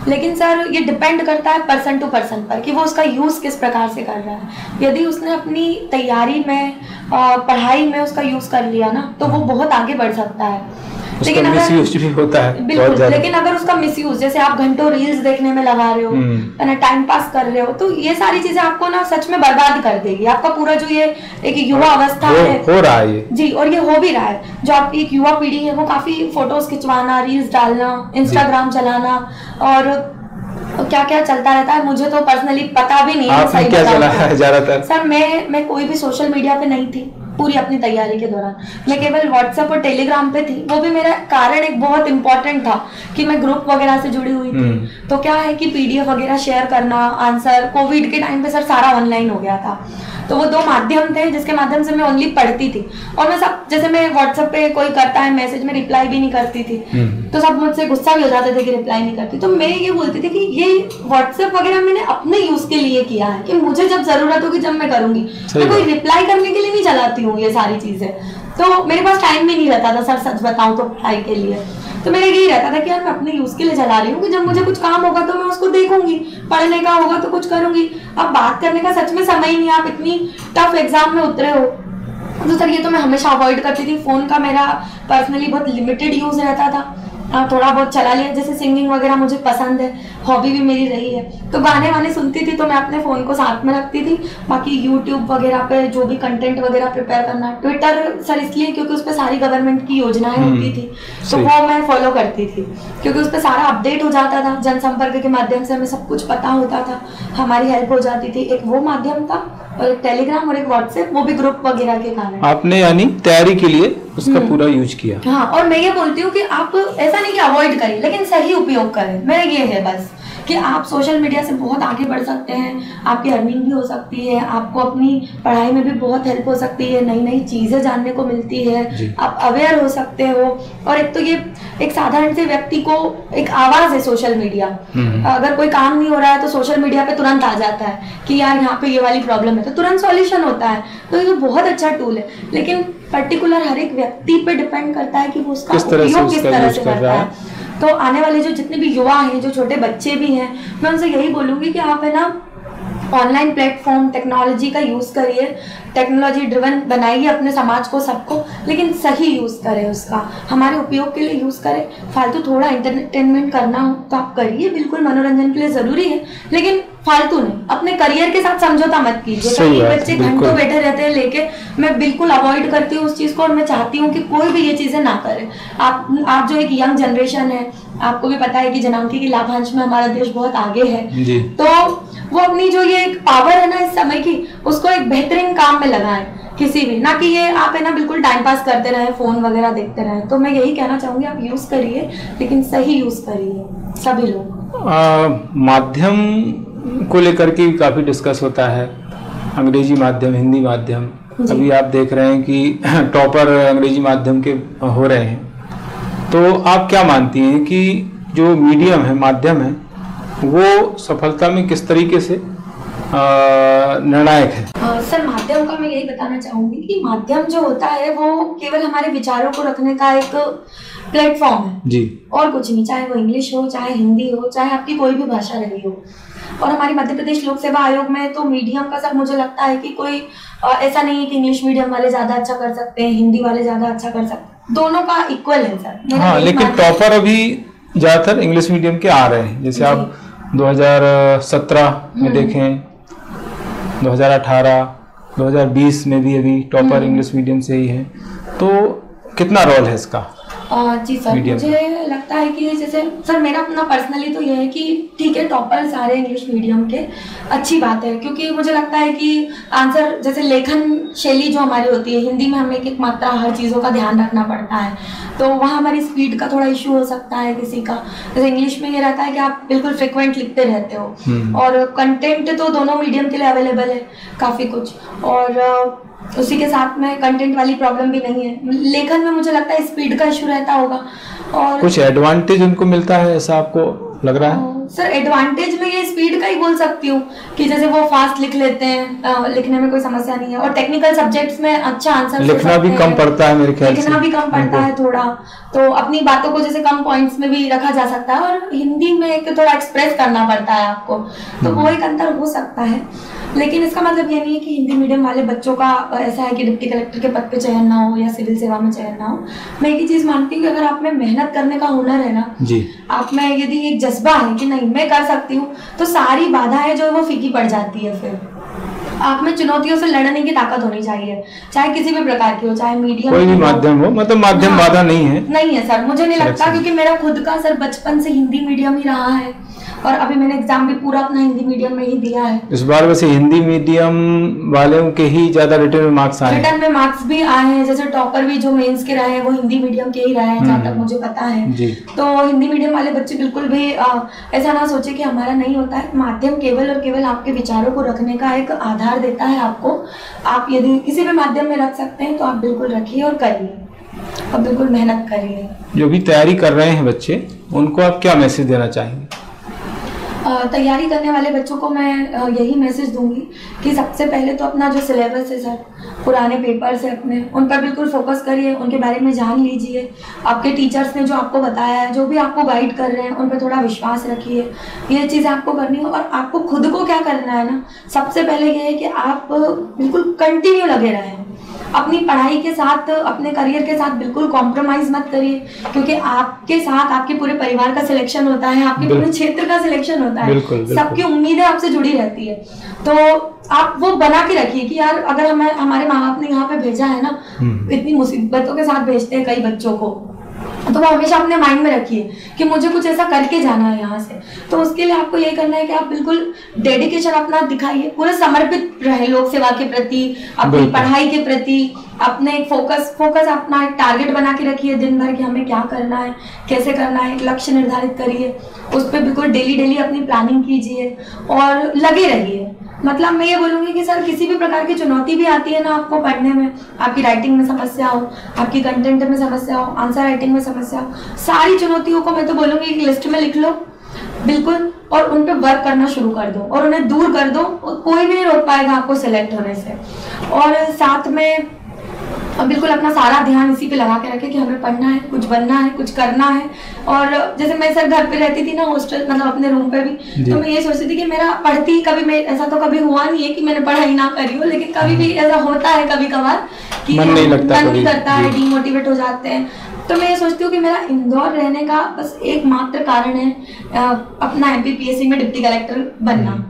लेकिन सर ये डिपेंड करता है पर्सन टू पर्सन पर कि वो उसका यूज़ किस प्रकार से कर रहा है। यदि उसने अपनी तैयारी में, पढ़ाई में उसका यूज़ कर लिया ना, तो वो बहुत आगे बढ़ सकता है। लेकिन
मिसयूज भी होता है
बिल्कुल, लेकिन अगर उसका मिसयूज, जैसे आप घंटों रील्स देखने में लगा रहे हो, ना टाइम पास कर रहे हो, तो ये सारी चीजें आपको ना सच में बर्बाद कर देगी। आपका पूरा जो ये एक युवा अवस्था है,
हो रहा है ये
जी, और ये हो भी रहा है, जो आपकी एक युवा पीढ़ी है वो काफी फोटोज खिंचवाना, रील्स डालना, इंस्टाग्राम चलाना और क्या क्या चलता रहता है, मुझे तो पर्सनली पता भी नहीं है।
आपने क्या चला है ज्यादातर?
सर मैं कोई भी सोशल मीडिया पे नहीं थी पूरी अपनी तैयारी के दौरान। मैं केवल व्हाट्सएप और टेलीग्राम पे थी। वो भी मेरा कारण एक बहुत इंपॉर्टेंट था कि मैं ग्रुप वगैरह से जुड़ी हुई थी। तो क्या है कि पीडीएफ वगैरह शेयर करना, आंसर, कोविड के टाइम पे सर सारा ऑनलाइन हो गया था, तो वो 2 माध्यम थे जिसके माध्यम से मैं ओनली पढ़ती थी। और मैं सब, जैसे मैं व्हाट्सएप पे कोई करता है मैसेज में रिप्लाई भी नहीं करती थी, तो सब मुझसे गुस्सा भी हो जाते थे कि रिप्लाई नहीं करती। तो मैं ये बोलती थी कि ये व्हाट्सएप वगैरह मैंने अपने यूज के लिए किया है कि मुझे जब जरूरत होगी जब मैं करूंगी, तो कोई रिप्लाई करने के लिए नहीं चलाती हूँ ये सारी चीजें। तो मेरे पास टाइम भी नहीं रहता था सर, सच बताऊं तो पढ़ाई के लिए। तो मेरा यही रहता था कि यार मैं अपने यूज के लिए चला रही हूँ कि जब मुझे कुछ काम होगा तो मैं उसको देखूंगी, पढ़ने का होगा तो कुछ करूंगी। अब बात करने का सच में समय ही नहीं, आप इतनी टफ एग्जाम में उतरे हो, तो सर ये तो मैं हमेशा अवॉइड करती थी। फोन का मेरा पर्सनली बहुत लिमिटेड यूज रहता था, थोड़ा बहुत चला लिया। जैसे सिंगिंग वगैरह मुझे पसंद है, हॉबी भी मेरी रही है, तो गाने वाने सुनती थी तो मैं अपने फ़ोन को साथ में रखती थी। बाकी यूट्यूब वगैरह पे जो भी कंटेंट वगैरह प्रिपेयर करना, ट्विटर सर इसलिए क्योंकि उस पर सारी गवर्नमेंट की योजनाएं होती थी, तो वो मैं फॉलो करती थी क्योंकि उस पर सारा अपडेट हो जाता था। जनसंपर्क के माध्यम से हमें सब कुछ पता होता था, हमारी हेल्प हो जाती थी। एक वो माध्यम था और एक टेलीग्राम और एक व्हाट्सएप, वो भी ग्रुप वगैरह के कारण।
आपने यानी तैयारी के लिए उसका पूरा यूज किया।
हाँ, और मैं ये बोलती हूँ कि आप ऐसा नहीं कि अवॉइड करें, लेकिन सही उपयोग करें। मेरा ये है बस कि आप सोशल मीडिया से बहुत आगे बढ़ सकते हैं, आपकी अर्निंग भी हो सकती है, आपको अपनी पढ़ाई में भी बहुत हेल्प हो सकती है, नई नई चीज़ें जानने को मिलती है, आप अवेयर हो सकते हो। और एक तो ये एक साधारण से व्यक्ति को एक आवाज़ है सोशल मीडिया। अगर कोई काम नहीं हो रहा है तो सोशल मीडिया पे तुरंत आ जाता है कि यार यहाँ पे ये वाली प्रॉब्लम है, तो तुरंत सॉल्यूशन होता है। तो ये बहुत अच्छा टूल है, लेकिन पर्टिकुलर हर एक व्यक्ति पे डिपेंड करता है कि वो उसका उपयोग किस तरह से करता है। तो आने वाले जो जितने भी युवा हैं, जो छोटे बच्चे भी हैं, मैं उनसे यही बोलूँगी कि आप है ना ऑनलाइन प्लेटफॉर्म, टेक्नोलॉजी का यूज़ करिए, टेक्नोलॉजी ड्रिवन बनाइए अपने समाज को, सबको, लेकिन सही यूज़ करें उसका, हमारे उपयोग के लिए यूज़ करें। फालतू थोड़ा एंटरटेनमेंट करना हो तो आप करिए, बिल्कुल मनोरंजन के लिए ज़रूरी है, लेकिन फालतू नहीं। अपने करियर के साथ समझौता मत कीजिए। कई बच्चे घंटों बैठे रहते हैं लेके, मैं बिल्कुल अवॉइड करती हूँ उस चीज़ को और मैं चाहती हूँ कि कोई भी ये चीज़ें ना करे। आप जो एक यंग जनरेशन है, आपको भी पता है कि जनांकी की लाभांश में हमारा देश बहुत आगे है जी। तो वो अपनी जो ये एक पावर है ना इस समय की, उसको एक बेहतरीन काम में लगाएं किसी भी, ना कि ये आप है ना बिल्कुल टाइम पास करते रहे, फोन वगैरह देखते रहे। तो मैं यही कहना चाहूंगी, आप यूज करिए लेकिन सही यूज करिए सभी लोग।
माध्यम को लेकर के काफी डिस्कस होता है, अंग्रेजी माध्यम, हिंदी माध्यम। अभी आप देख रहे हैं कि टॉपर अंग्रेजी माध्यम के हो रहे हैं, तो आप क्या मानती हैं कि जो मीडियम है, माध्यम है, वो सफलता में किस तरीके से निर्णायक है?
सर माध्यम का मैं यही बताना चाहूंगी कि माध्यम जो होता है वो केवल हमारे विचारों को रखने का एक प्लेटफॉर्म है जी, और कुछ नहीं। चाहे वो इंग्लिश हो, चाहे हिंदी हो, चाहे आपकी कोई भी भाषा रही हो। और हमारी मध्य प्रदेश लोक सेवा आयोग में तो मीडियम का सर मुझे लगता है कि कोई ऐसा नहीं है कि इंग्लिश मीडियम वाले ज्यादा अच्छा कर सकते हैं, हिंदी वाले ज्यादा अच्छा कर सकते हैं। दोनों का इक्वल है सर। मेरा
हाँ,
यही
लेकिन
मानना है।
टॉपर अभी ज्यादातर इंग्लिश मीडियम के आ रहे हैं, जैसे आप 2017 में देखें, 2018, 2020 में भी अभी टॉपर इंग्लिश मीडियम से ही है। तो कितना रोल है इसका?
जी सर, मुझे लगता है कि जैसे सर मेरा अपना पर्सनली तो यह है कि ठीक है टॉपर सारे इंग्लिश मीडियम के, अच्छी बात है, क्योंकि मुझे लगता है कि आंसर जैसे लेखन शैली जो हमारी होती है, हिंदी में हमें एक मात्रा हर चीज़ों का ध्यान रखना पड़ता है, तो वहाँ हमारी स्पीड का थोड़ा इशू हो सकता है किसी का। जैसे इंग्लिश में ये रहता है कि आप बिल्कुल फ्रिक्वेंट लिखते रहते हो, और कंटेंट तो दोनों मीडियम के लिए अवेलेबल है काफ़ी कुछ, और उसी के साथ में कंटेंट वाली प्रॉब्लम भी नहीं है। लेखन में मुझे लगता है स्पीड का इशू रहता होगा। और
कुछ एडवांटेज उनको मिलता है ऐसा आपको लग रहा है?
सर एडवांटेज में ये स्पीड का ही बोल सकती हूँ कि जैसे वो फास्ट लिख लेते हैं, लिखने में कोई समस्या नहीं है, और टेक्निकल सब्जेक्ट्स में अच्छा आंसर
लिखना भी कम पड़ता है मेरे ख्याल से,
लिखना भी कम पड़ता है थोड़ा, तो अपनी बातों को जैसे कम पॉइंट्स में भी रखा जा सकता है, और हिंदी में एक थोड़ा एक्सप्रेस करना पड़ता है आपको, तो वो एक अंतर हो सकता है। लेकिन इसका मतलब ये नहीं है कि हिंदी मीडियम वाले बच्चों का ऐसा है कि डिप्टी कलेक्टर के पद पे चयन ना हो या सिविल सेवा में चयन ना हो। मैं एक ही चीज मानती हूँ कि अगर आप में मेहनत करने का हुनर है ना
जी,
आप में यदि एक जज्बा है कि नहीं मैं कर सकती हूँ, तो सारी बाधाएं जो है वो फीकी पड़ जाती है। फिर आप में चुनौतियों से लड़ने की ताकत होनी चाहिए, चाहे किसी भी प्रकार की हो, चाहे मीडियम
कोई भी माध्यम हो, मतलब माध्यम बाधा नहीं है।
नहीं है सर, मुझे नहीं लगता, क्योंकि मेरा खुद का सर बचपन से हिंदी मीडियम ही रहा है, और अभी मैंने एग्जाम भी पूरा अपना हिंदी मीडियम में ही दिया है।
इस बार वैसे हिंदी मीडियम वालों के ही ज्यादा रिटर्न में मार्क्स आए हैं।
रिटर्न में मार्क्स भी आए हैं, जैसे टॉपर भी जो मेंस के रहे हैं वो हिंदी मीडियम के ही रहे हैं, जहाँ तक मुझे पता है
जी।
तो हिंदी मीडियम वाले बच्चे बिल्कुल भी ऐसा ना सोचे कि हमारा नहीं होता है। माध्यम केवल और केवल आपके विचारों को रखने का एक आधार देता है आपको। आप यदि किसी भी माध्यम में रख सकते हैं तो आप बिल्कुल रखिए और करिए, और बिल्कुल मेहनत करिए।
जो भी तैयारी कर रहे हैं बच्चे, उनको आप क्या मैसेज देना चाहेंगे?
तैयारी करने वाले बच्चों को मैं यही मैसेज दूंगी कि सबसे पहले तो अपना जो सिलेबस है सर, पुराने पेपर्स है अपने, उन पर बिल्कुल फोकस करिए, उनके बारे में जान लीजिए। आपके टीचर्स ने जो आपको बताया है, जो भी आपको गाइड कर रहे हैं, उन पर थोड़ा विश्वास रखिए। ये चीज़ आपको करनी है, और आपको खुद को क्या करना है ना, सबसे पहले ये है कि आप बिल्कुल कंटिन्यू लगे रहें अपनी पढ़ाई के साथ, अपने करियर के साथ बिल्कुल कॉम्प्रोमाइज मत करिए, क्योंकि आपके साथ आपके पूरे परिवार का सिलेक्शन होता है, आपके पूरे क्षेत्र का सिलेक्शन होता है, सबकी उम्मीदें आपसे जुड़ी रहती है। तो आप वो बना के रखिए कि यार अगर हमारे माँ बाप ने यहाँ पे भेजा है ना, इतनी मुसीबतों के साथ भेजते हैं कई बच्चों को, तो वो हमेशा अपने माइंड में रखिए कि मुझे कुछ ऐसा करके जाना है यहाँ से। तो उसके लिए आपको यही करना है कि आप बिल्कुल डेडिकेशन अपना दिखाइए, पूरे समर्पित रहे लोक सेवा के प्रति, अपनी पढ़ाई के प्रति, अपने फोकस अपना एक टारगेट बना के रखिए दिन भर कि हमें क्या करना है, कैसे करना है, एक लक्ष्य निर्धारित करिए, उस पर बिल्कुल डेली अपनी प्लानिंग कीजिए और लगे रहिए। मतलब मैं ये बोलूंगी कि सर किसी भी प्रकार की चुनौती भी आती है ना आपको पढ़ने में, आपकी राइटिंग में समस्या हो, आपकी कंटेंट में समस्या हो, आंसर राइटिंग में समस्या हो, सारी चुनौतियों को मैं तो बोलूंगी एक लिस्ट में लिख लो बिल्कुल, और उन पे वर्क करना शुरू कर दो और उन्हें दूर कर दो, कोई भी नहीं रोक पाएगा आपको सिलेक्ट होने से। और साथ में बिल्कुल अपना सारा ध्यान इसी पे लगा के रखे कि हमें पढ़ना है, कुछ बनना है, कुछ करना है। और जैसे मैं सर घर पे रहती थी ना, हॉस्टल मतलब अपने रूम पे भी, तो मैं ये सोचती थी कि मेरा पढ़ती कभी, मैं ऐसा तो कभी हुआ नहीं है कि मैंने पढ़ाई ना करी हो, लेकिन कभी भी ऐसा होता है कभी कभार कि मन नहीं करता है, डीमोटिवेट हो जाते हैं। तो मैं ये सोचती हूँ कि मेरा इंदौर रहने का बस एकमात्र कारण है अपना MPPSC में डिप्टी कलेक्टर बनना,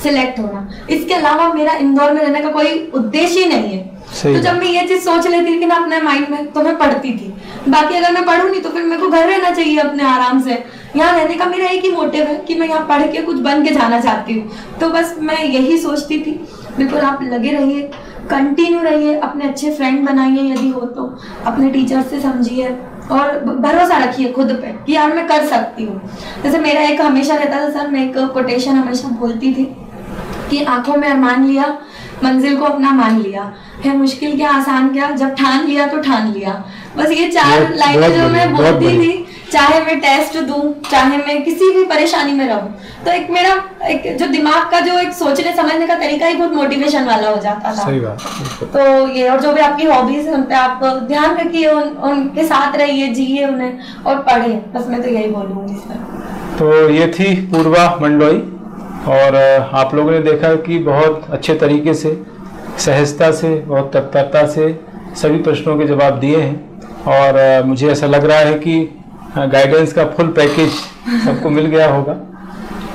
सिलेक्ट होना। इसके अलावा मेरा इंदौर में रहने का कोई उद्देश्य ही नहीं है। तो जब मैं ये चीज सोच लेती थी कि ना अपने माइंड में, तो मैं पढ़ती थी। बाकी अगर मैं पढ़ूँ नहीं तो फिर मेरे को घर रहना चाहिए अपने आराम से। यहाँ रहने का मेरा एक ही मोटिव है कि मैं यहाँ पढ़ के कुछ बन के जाना चाहती हूँ। तो बस मैं यही सोचती थी। बिल्कुल आप लगे रहिए, कंटिन्यू रहिए, अपने अच्छे फ्रेंड बनाइए यदि हो तो, अपने टीचर से समझिए और भरोसा रखिए खुद पे कि यार मैं कर सकती हूँ। जैसे मेरा एक हमेशा रहता था सर, मैं एक कोटेशन हमेशा बोलती थी कि आंखों में अरमान लिया, मंजिल को अपना मान लिया, है मुश्किल क्या आसान क्या, जब ठान लिया तो ठान लिया। बस ये 4 लाइनें जो मैं बोलती थी, चाहे मैं टेस्ट दूं, चाहे मैं किसी भी परेशानी में रहूं, तो एक मेरा एक जो दिमाग का जो एक सोचने समझने का तरीका ही बहुत मोटिवेशन वाला हो जाता था।
सही बात।
तो ये, और जो भी आपकी हॉबीज है उन पे आप ध्यान रखिए, उनके साथ रहिए, जिए उन्हें और पढ़े। बस मैं तो यही बोलूंगी इसमें।
तो ये थी पूर्वा मंडलोई, और आप लोगों ने देखा कि बहुत अच्छे तरीके से, सहजता से, बहुत तत्परता से सभी प्रश्नों के जवाब दिए हैं। और मुझे ऐसा लग रहा है कि गाइडेंस का फुल पैकेज सबको मिल गया होगा।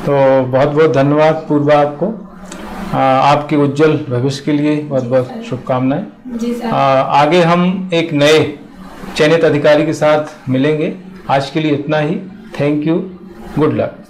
तो बहुत बहुत धन्यवाद पूर्वा आपको। आपके उज्जवल भविष्य के लिए बहुत बहुत शुभकामनाएं।
जी सर।
आगे हम एक नए चयनित अधिकारी के साथ मिलेंगे। आज के लिए इतना ही। Thank you. Good luck.